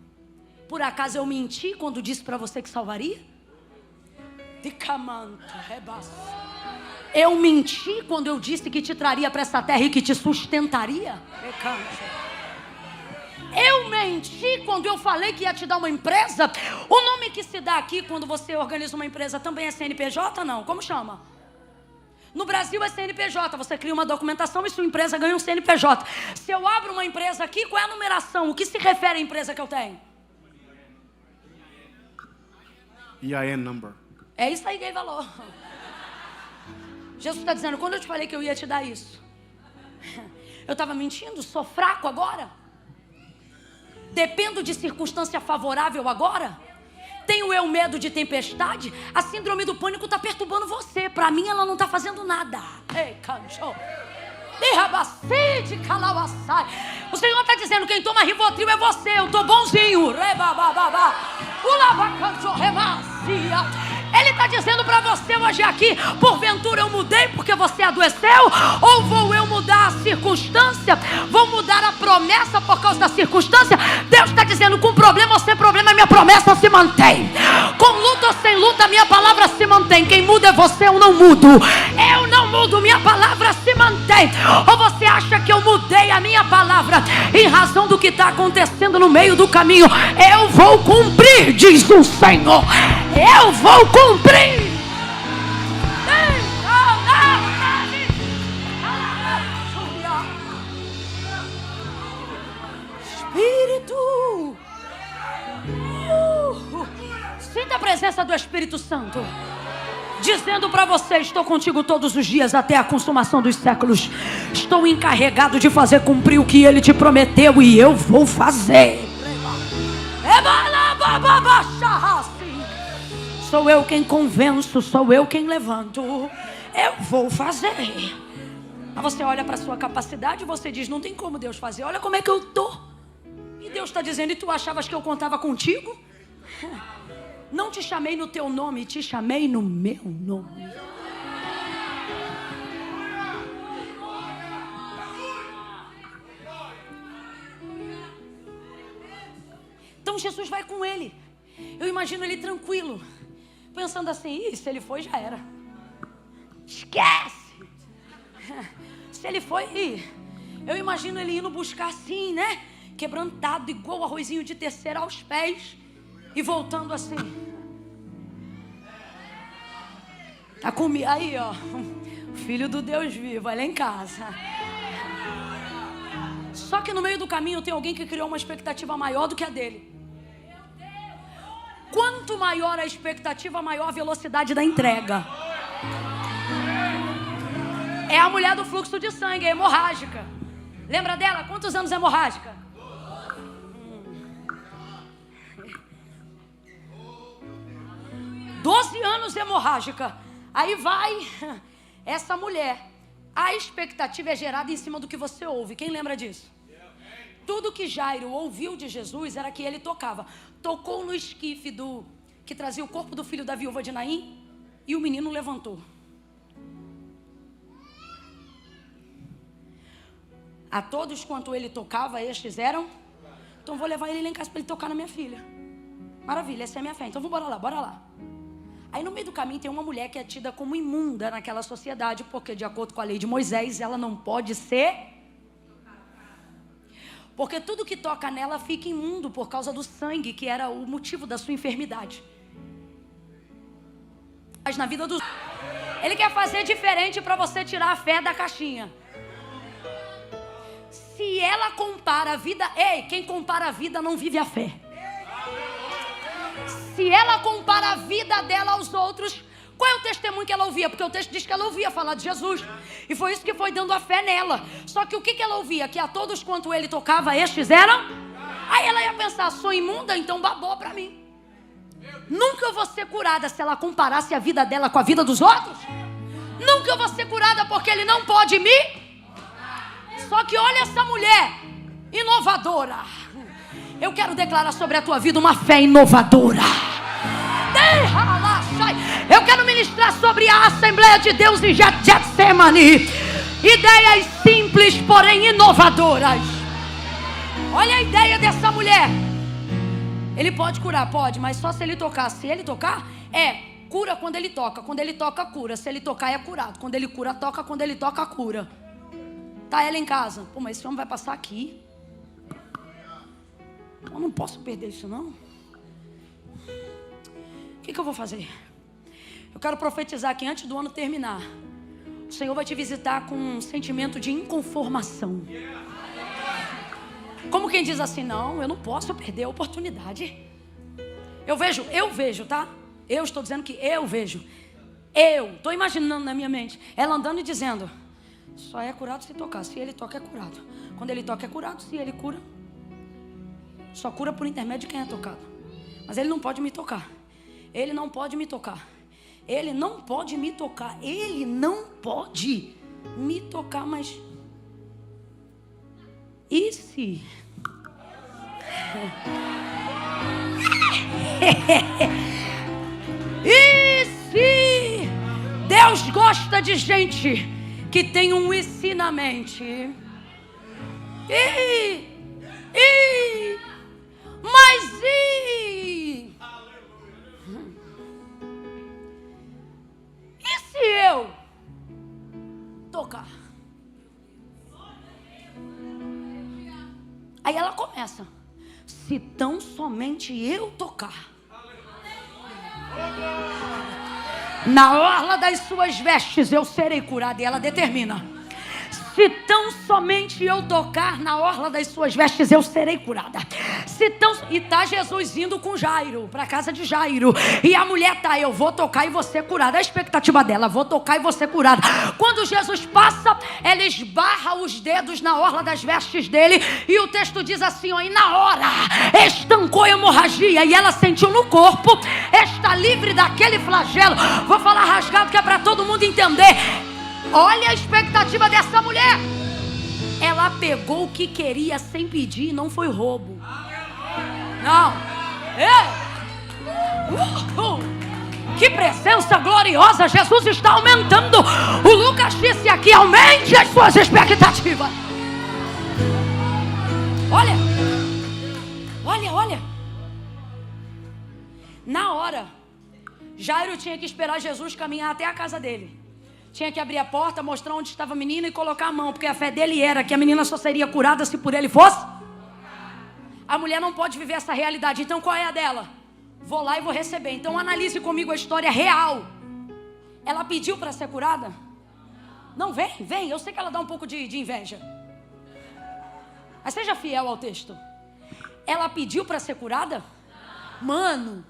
Por acaso eu menti quando disse para você que salvaria? Eu menti quando eu disse que te traria para essa terra e que te sustentaria? Eu menti quando eu falei que ia te dar uma empresa? O nome que se dá aqui quando você organiza uma empresa também é CNPJ, não? Como chama? No Brasil é CNPJ, você cria uma documentação e sua empresa ganha um CNPJ. Se eu abro uma empresa aqui, qual é a numeração? O que se refere à empresa que eu tenho? EIN number. É isso aí que ele falou. Jesus está dizendo, quando eu te falei que eu ia te dar isso, eu estava mentindo? Sou fraco agora? Dependo de circunstância favorável agora? Tenho eu medo de tempestade? A síndrome do pânico está perturbando você. Para mim ela não está fazendo nada. Ei, cancho. O Senhor está dizendo, quem toma Rivotril é você. Eu estou bonzinho. Ele está dizendo para você hoje aqui: porventura eu mudei porque você adoeceu? Ou vou eu mudar a circunstância? Vou mudar a promessa por causa da circunstância? Deus está dizendo, com problema ou sem problema, minha promessa se mantém. Com luta ou sem luta, minha palavra se mantém. Quem muda é você, eu não mudo. Eu não mudo, minha palavra se mantém. Ou você acha que eu mudei a minha palavra em razão do que está acontecendo no meio do caminho? Eu vou cumprir, diz o Senhor. Eu vou cumprir. Espírito. Sinta a presença do Espírito Santo dizendo para você: estou contigo todos os dias até a consumação dos séculos. Estou encarregado de fazer cumprir o que ele te prometeu e eu vou fazer. Sou eu quem convenço, sou eu quem levanto. Eu vou fazer. Mas você olha para a sua capacidade e você diz, não tem como Deus fazer. Olha como é que eu tô. E Deus está dizendo, e tu achavas que eu contava contigo? Não te chamei no teu nome, te chamei no meu nome. Então Jesus vai com ele. Eu imagino ele tranquilo, pensando assim, se ele foi, já era. Esquece. Se ele foi, eu imagino ele indo buscar assim, né? Quebrantado, igual o arrozinho de terceira aos pés. E voltando assim. Tá comigo. Aí, ó. Filho do Deus vivo, olha em casa. Só que no meio do caminho tem alguém que criou uma expectativa maior do que a dele. Quanto maior a expectativa, maior a velocidade da entrega. É a mulher do fluxo de sangue, é hemorrágica. Lembra dela? Quantos anos é hemorrágica? 12 anos hemorrágica. Aí vai essa mulher. A expectativa é gerada em cima do que você ouve. Quem lembra disso? Tudo que Jairo ouviu de Jesus era que ele tocava. Tocou no esquife que trazia o corpo do filho da viúva de Naim e o menino levantou. A todos quanto ele tocava, estes eram. Então vou levar ele lá em casa para ele tocar na minha filha. Maravilha, essa é a minha fé. Então bora lá, bora lá. Aí no meio do caminho tem uma mulher que é tida como imunda naquela sociedade, porque de acordo com a lei de Moisés, ela não pode ser. Porque tudo que toca nela fica imundo por causa do sangue, que era o motivo da sua enfermidade. Mas na vida dos... Ele quer fazer diferente para você tirar a fé da caixinha. Se ela compara a vida... Ei, quem compara a vida não vive a fé. Se ela compara a vida dela aos outros... Qual é o testemunho que ela ouvia? Porque o texto diz que ela ouvia falar de Jesus. E foi isso que foi dando a fé nela. Só que o que ela ouvia? Que a todos quanto ele tocava, estes eram? Aí ela ia pensar, sou imunda, então babou pra mim. Nunca eu vou ser curada se ela comparasse a vida dela com a vida dos outros. Nunca eu vou ser curada porque Ele não pode me. Só que olha essa mulher inovadora. Eu quero declarar sobre a tua vida uma fé inovadora. Eu quero ministrar sobre a Assembleia de Deus em Getsemane. Ideias simples, porém inovadoras. Olha a ideia dessa mulher. Ele pode curar, pode, mas só se ele tocar. Se ele tocar, cura quando ele toca. Quando ele toca, cura. Se ele tocar, é curado. Quando ele cura, toca. Quando ele toca, cura. Tá ela em casa. Pô, mas esse homem vai passar aqui. Eu não posso perder isso, não. O que eu vou fazer? Eu quero profetizar que antes do ano terminar, o Senhor vai te visitar com um sentimento de inconformação. Como quem diz assim, não, eu não posso perder a oportunidade. Eu vejo, tá? Eu estou dizendo que eu vejo. Eu estou imaginando na minha mente ela andando e dizendo: só é curado se tocar. Se ele toca, é curado. Quando ele toca, é curado. Se ele cura, só cura por intermédio de quem é tocado. Mas ele não pode me tocar. Ele não pode me tocar. Ele não pode me tocar. Ele não pode me tocar, mas... E se... E se Deus gosta de gente que tem um e se na mente? Mas e se eu tocar? Aí ela começa: se tão somente eu tocar na orla das suas vestes, eu serei curada. E ela determina: se tão somente eu tocar na orla das suas vestes, eu serei curada. E tá Jesus indo com Jairo, para a casa de Jairo. E a mulher tá: eu vou tocar e vou ser curada. A expectativa dela: vou tocar e vou ser curada. Quando Jesus passa, ela esbarra os dedos na orla das vestes dele. E o texto diz assim, ó: e na hora estancou a hemorragia. E ela sentiu no corpo: está livre daquele flagelo. Vou falar rasgado que é para todo mundo entender. Olha a expectativa dessa mulher. Ela pegou o que queria sem pedir. Não foi roubo. Não. Que presença gloriosa. Jesus está aumentando. O Lucas disse aqui: aumente as suas expectativas. Olha. Na hora, Jairo tinha que esperar Jesus caminhar até a casa dele. Tinha que abrir a porta, mostrar onde estava a menina e colocar a mão, porque a fé dele era que a menina só seria curada se por ele fosse. A mulher não pode viver essa realidade. Então qual é a dela? Vou lá e vou receber. Então analise comigo a história real. Ela pediu para ser curada? Não, vem. Eu sei que ela dá um pouco de inveja, mas seja fiel ao texto. Ela pediu para ser curada? Mano,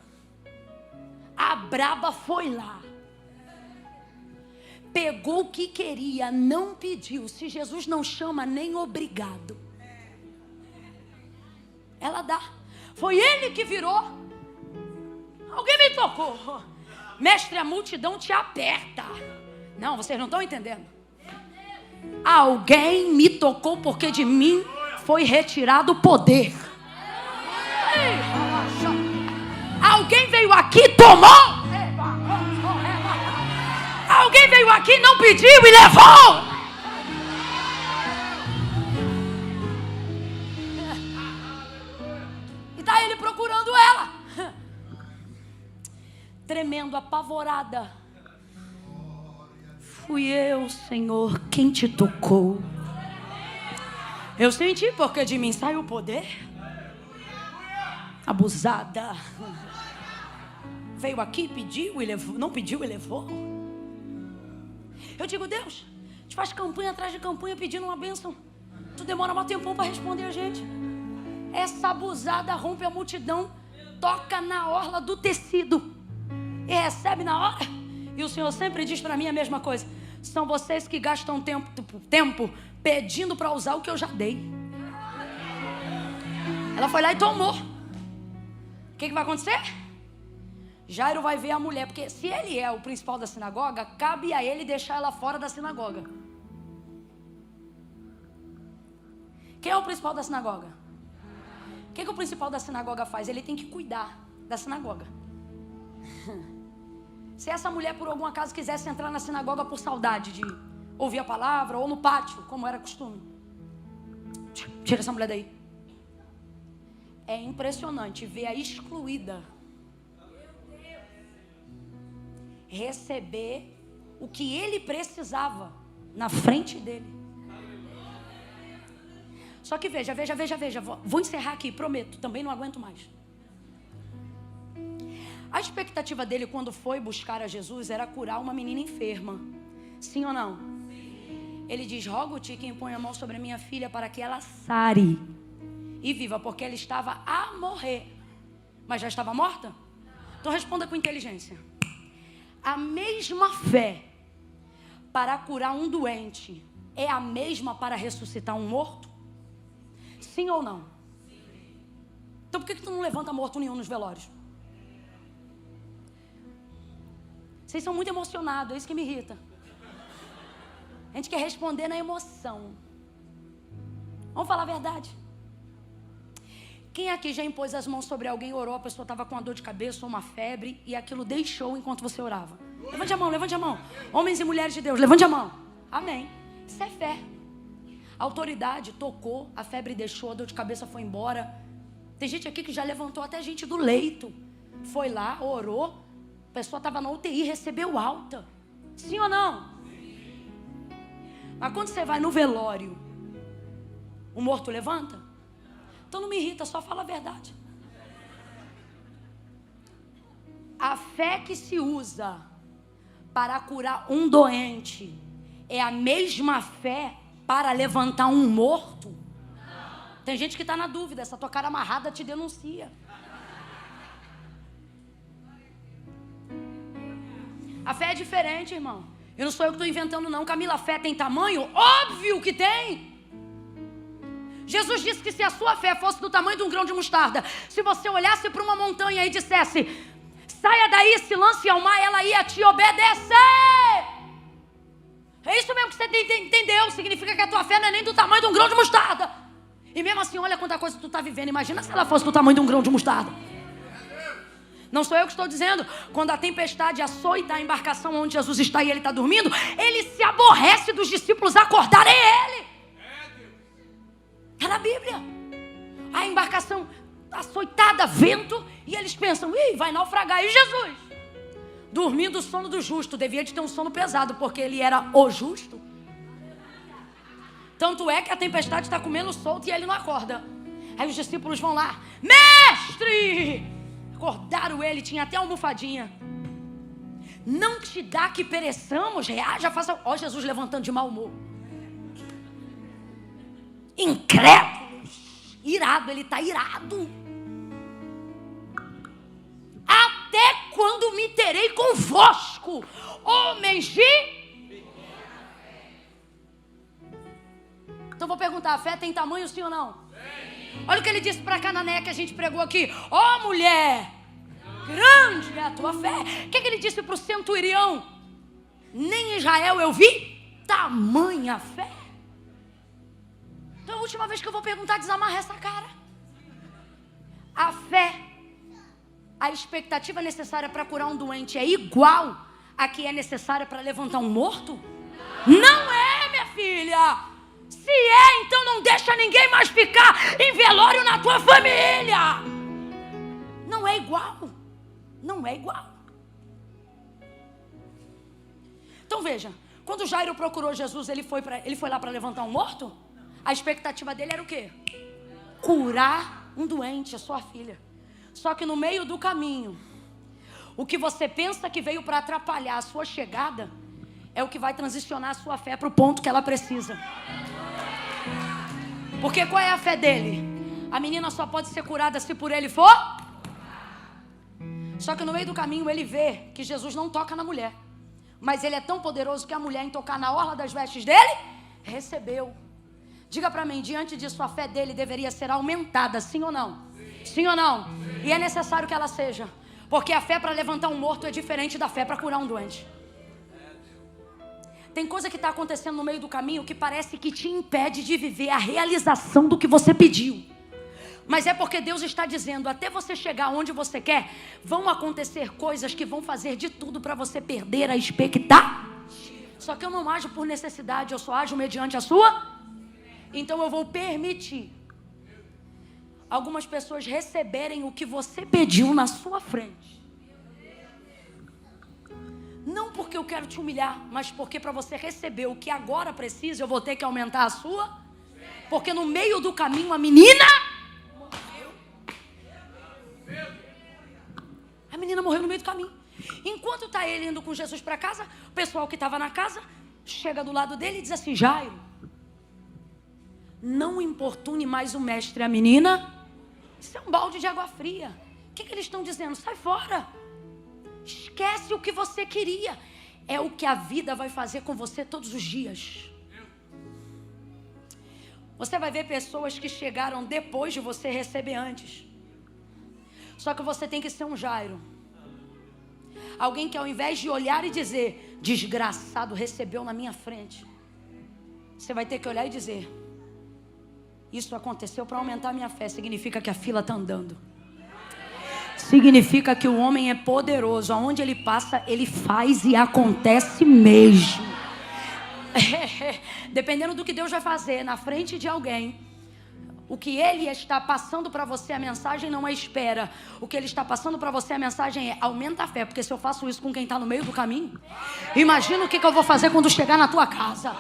a braba foi lá, pegou o que queria, não pediu. Se Jesus não chama, nem obrigado. Ela dá. Foi ele que virou. Alguém me tocou. Mestre, a multidão te aperta. Não, vocês não estão entendendo. Alguém me tocou porque de mim foi retirado o poder. Alguém veio aqui, tomou. Alguém veio aqui, não pediu e levou. E está ele procurando ela, tremendo, apavorada. Fui eu, Senhor, quem te tocou. Eu senti porque de mim saiu o poder. Abusada. Veio aqui, pediu e levou. Não pediu e levou. Eu digo: Deus, a gente faz campanha atrás de campanha pedindo uma bênção. Tu demora um tempão para responder a gente. Essa abusada rompe a multidão, toca na orla do tecido e recebe na hora. E o Senhor sempre diz para mim a mesma coisa: são vocês que gastam tempo pedindo para usar o que eu já dei. Ela foi lá e tomou. O que vai acontecer? Jairo vai ver a mulher, porque se ele é o principal da sinagoga, cabe a ele deixar ela fora da sinagoga. Quem é o principal da sinagoga? O que o principal da sinagoga faz? Ele tem que cuidar da sinagoga. Se essa mulher por algum acaso quisesse entrar na sinagoga por saudade de ouvir a palavra, ou no pátio, como era costume, tira essa mulher daí. É impressionante ver a excluída receber o que ele precisava na frente dele. Só que veja, vou encerrar aqui, prometo, também não aguento mais. A expectativa dele quando foi buscar a Jesus era curar uma menina enferma. Sim ou não? Sim. Ele diz, rogo-te que impõe a mão sobre a minha filha para que ela sare e viva, porque ela estava a morrer. Mas já estava morta? Então responda com inteligência. A mesma fé para curar um doente é a mesma para ressuscitar um morto? Sim ou não? Sim. Então por que tu não levanta morto nenhum nos velórios? Vocês são muito emocionados, é isso que me irrita. A gente quer responder na emoção. Vamos falar a verdade. Quem aqui já impôs as mãos sobre alguém, orou, a pessoa estava com uma dor de cabeça ou uma febre e aquilo deixou enquanto você orava? Levante a mão, levante a mão. Homens e mulheres de Deus, levante a mão. Amém. Isso é fé. A autoridade tocou, a febre deixou, a dor de cabeça foi embora. Tem gente aqui que já levantou até gente do leito. Foi lá, orou, a pessoa estava na UTI, recebeu alta. Sim ou não? Mas quando você vai no velório, o morto levanta? Então não me irrita, só fala a verdade. A fé que se usa para curar um doente é a mesma fé para levantar um morto? Tem gente que está na dúvida, essa tua cara amarrada te denuncia. A fé é diferente, irmão. Eu não sou eu que estou inventando não. Camila, a fé tem tamanho? Óbvio que tem. Jesus disse que se a sua fé fosse do tamanho de um grão de mostarda, se você olhasse para uma montanha e dissesse, saia daí, se lance ao mar, ela ia te obedecer. É isso mesmo que você entendeu. Significa que a tua fé não é nem do tamanho de um grão de mostarda. E mesmo assim, olha quanta coisa tu está vivendo. Imagina se ela fosse do tamanho de um grão de mostarda. Não sou eu que estou dizendo. Quando a tempestade açoita a embarcação onde Jesus está e ele está dormindo, ele se aborrece dos discípulos acordarem ele. Está na Bíblia. A embarcação açoitada, vento, e eles pensam, ih, vai naufragar. E Jesus, dormindo o sono do justo, devia de ter um sono pesado, porque ele era o justo. Tanto é que a tempestade está comendo solto e ele não acorda. Aí os discípulos vão lá, mestre! Acordaram ele, tinha até uma almofadinha. Não te dá que pereçamos, reaja, faça... Ó, Jesus levantando de mau humor. Incrédulos, irado, ele está irado. Até quando me terei convosco, homens de... Então vou perguntar, a fé tem tamanho sim ou não? Olha o que ele disse para Canané que a gente pregou aqui. Ó mulher, grande é a tua fé. O que ele disse para o centurião? Nem em Israel eu vi tamanha fé. Então a última vez que eu vou perguntar, desamarra essa cara. A fé, a expectativa necessária para curar um doente é igual a que é necessária para levantar um morto? Não é, minha filha. Se é, então não deixa ninguém mais ficar em velório na tua família. Não é igual. Não é igual. Então veja, quando Jairo procurou Jesus, ele foi lá para levantar um morto? A expectativa dele era o quê? Curar um doente, a sua filha. Só que no meio do caminho, o que você pensa que veio para atrapalhar a sua chegada é o que vai transicionar a sua fé para o ponto que ela precisa. Porque qual é a fé dele? A menina só pode ser curada se por ele for. Só que no meio do caminho ele vê que Jesus não toca na mulher. Mas ele é tão poderoso que a mulher, em tocar na orla das vestes dele, recebeu. Diga para mim, diante disso a fé dele deveria ser aumentada, sim ou não? Sim ou não? E é necessário que ela seja. Porque a fé para levantar um morto é diferente da fé para curar um doente. Tem coisa que está acontecendo no meio do caminho que parece que te impede de viver a realização do que você pediu. Mas é porque Deus está dizendo, até você chegar onde você quer, vão acontecer coisas que vão fazer de tudo para você perder a expectativa. Só que eu não ajo por necessidade, eu só ajo mediante a sua. Então eu vou permitir algumas pessoas receberem o que você pediu na sua frente. Não porque eu quero te humilhar, mas porque para você receber o que agora precisa, eu vou ter que aumentar a sua. Porque no meio do caminho a menina morreu. A menina morreu no meio do caminho. Enquanto está ele indo com Jesus para casa, o pessoal que estava na casa chega do lado dele e diz assim: Jairo, não importune mais o mestre. A menina, isso é um balde de água fria. O que eles estão dizendo? Sai fora. Esquece o que você queria. É o que a vida vai fazer com você todos os dias. Você vai ver pessoas que chegaram depois de você receber antes. Só que você tem que ser um Jairo. Alguém que ao invés de olhar e dizer: desgraçado, recebeu na minha frente, você vai ter que olhar e dizer: isso aconteceu para aumentar a minha fé. Significa que a fila está andando. Significa que o homem é poderoso. Aonde ele passa, ele faz e acontece mesmo. Dependendo do que Deus vai fazer na frente de alguém, o que ele está passando para você, a mensagem não é espera. O que ele está passando para você, a mensagem é: aumenta a fé. Porque se eu faço isso com quem está no meio do caminho, imagina o que eu vou fazer quando chegar na tua casa.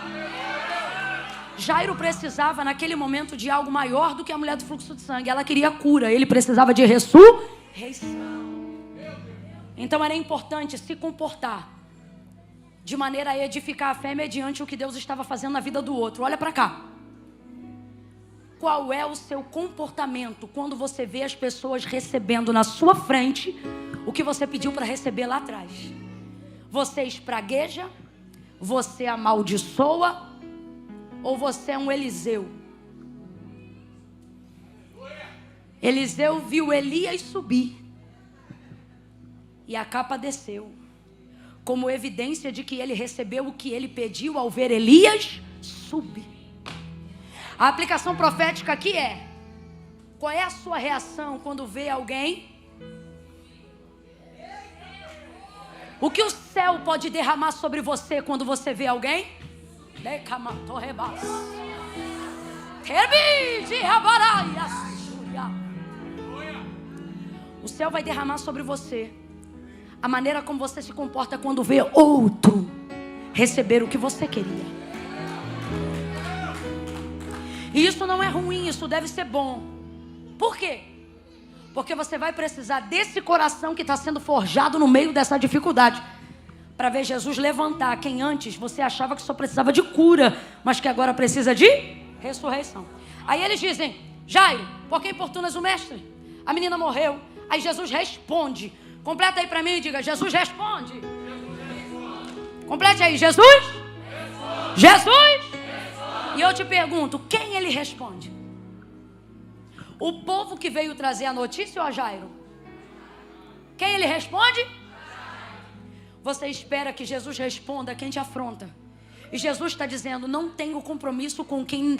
Jairo precisava naquele momento de algo maior do que a mulher do fluxo de sangue. Ela queria cura, ele precisava de ressurreição. Então era importante se comportar de maneira a edificar a fé mediante o que Deus estava fazendo na vida do outro. Olha para cá. Qual é o seu comportamento quando você vê as pessoas recebendo na sua frente o que você pediu para receber lá atrás? Você espragueja? Você amaldiçoa? Ou você é um Eliseu? Eliseu viu Elias subir e a capa desceu, como evidência de que ele recebeu o que ele pediu ao ver Elias subir. A aplicação profética aqui é: qual é a sua reação quando vê alguém? O que o céu pode derramar sobre você quando você vê alguém? O céu vai derramar sobre você a maneira como você se comporta quando vê outro receber o que você queria. E isso não é ruim, isso deve ser bom. Por quê? Porque você vai precisar desse coração que está sendo forjado no meio dessa dificuldade, para ver Jesus levantar quem antes você achava que só precisava de cura, mas que agora precisa de ressurreição. Aí eles dizem: Jairo, por que importunas o mestre? A menina morreu. Aí Jesus responde. Completa aí para mim e diga: Jesus responde. Complete aí: Jesus? Jesus? E eu te pergunto, quem ele responde? O povo que veio trazer a notícia ou a Jairo? Quem ele responde? Você espera que Jesus responda quem te afronta. E Jesus está dizendo: não tenho compromisso com quem...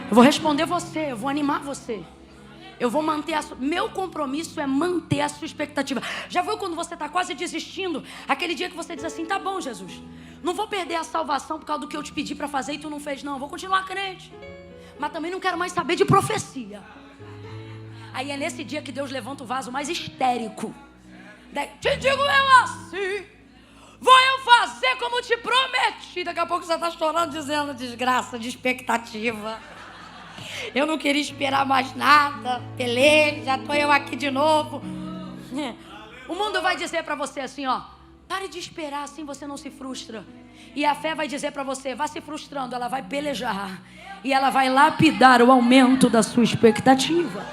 Eu vou responder você, eu vou animar você. Eu vou manter meu compromisso é manter a sua expectativa. Já viu quando você está quase desistindo? Aquele dia que você diz assim: tá bom, Jesus, não vou perder a salvação por causa do que eu te pedi para fazer e tu não fez, não. Vou continuar crente, mas também não quero mais saber de profecia. Aí é nesse dia que Deus levanta o vaso mais histérico. Te digo eu assim: vou eu fazer como te prometi. Daqui a pouco você está chorando dizendo: desgraça de expectativa. Eu não queria esperar mais nada. Beleza, já estou eu aqui de novo. O mundo vai dizer para você assim, ó: pare de esperar, assim você não se frustra. E a fé vai dizer para você: vá se frustrando. Ela vai pelejar e ela vai lapidar o aumento da sua expectativa.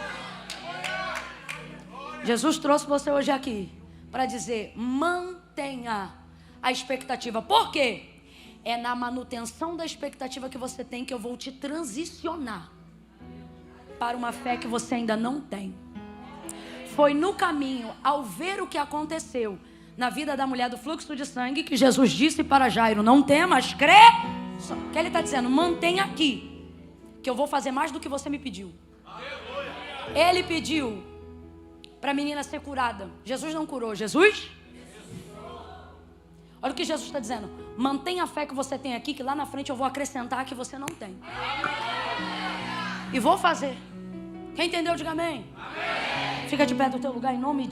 Jesus trouxe você hoje aqui para dizer: mantenha a expectativa. Por quê? É na manutenção da expectativa que você tem que eu vou te transicionar para uma fé que você ainda não tem. Foi no caminho, ao ver o que aconteceu na vida da mulher do fluxo de sangue, que Jesus disse para Jairo: não temas, crê. Que ele está dizendo: mantenha aqui, que eu vou fazer mais do que você me pediu. Ele pediu para a menina ser curada. Jesus não curou. Jesus? Olha o que Jesus está dizendo: mantenha a fé que você tem aqui, que lá na frente eu vou acrescentar que você não tem. E vou fazer. Quem entendeu, diga amém. Fica de pé do teu lugar em nome de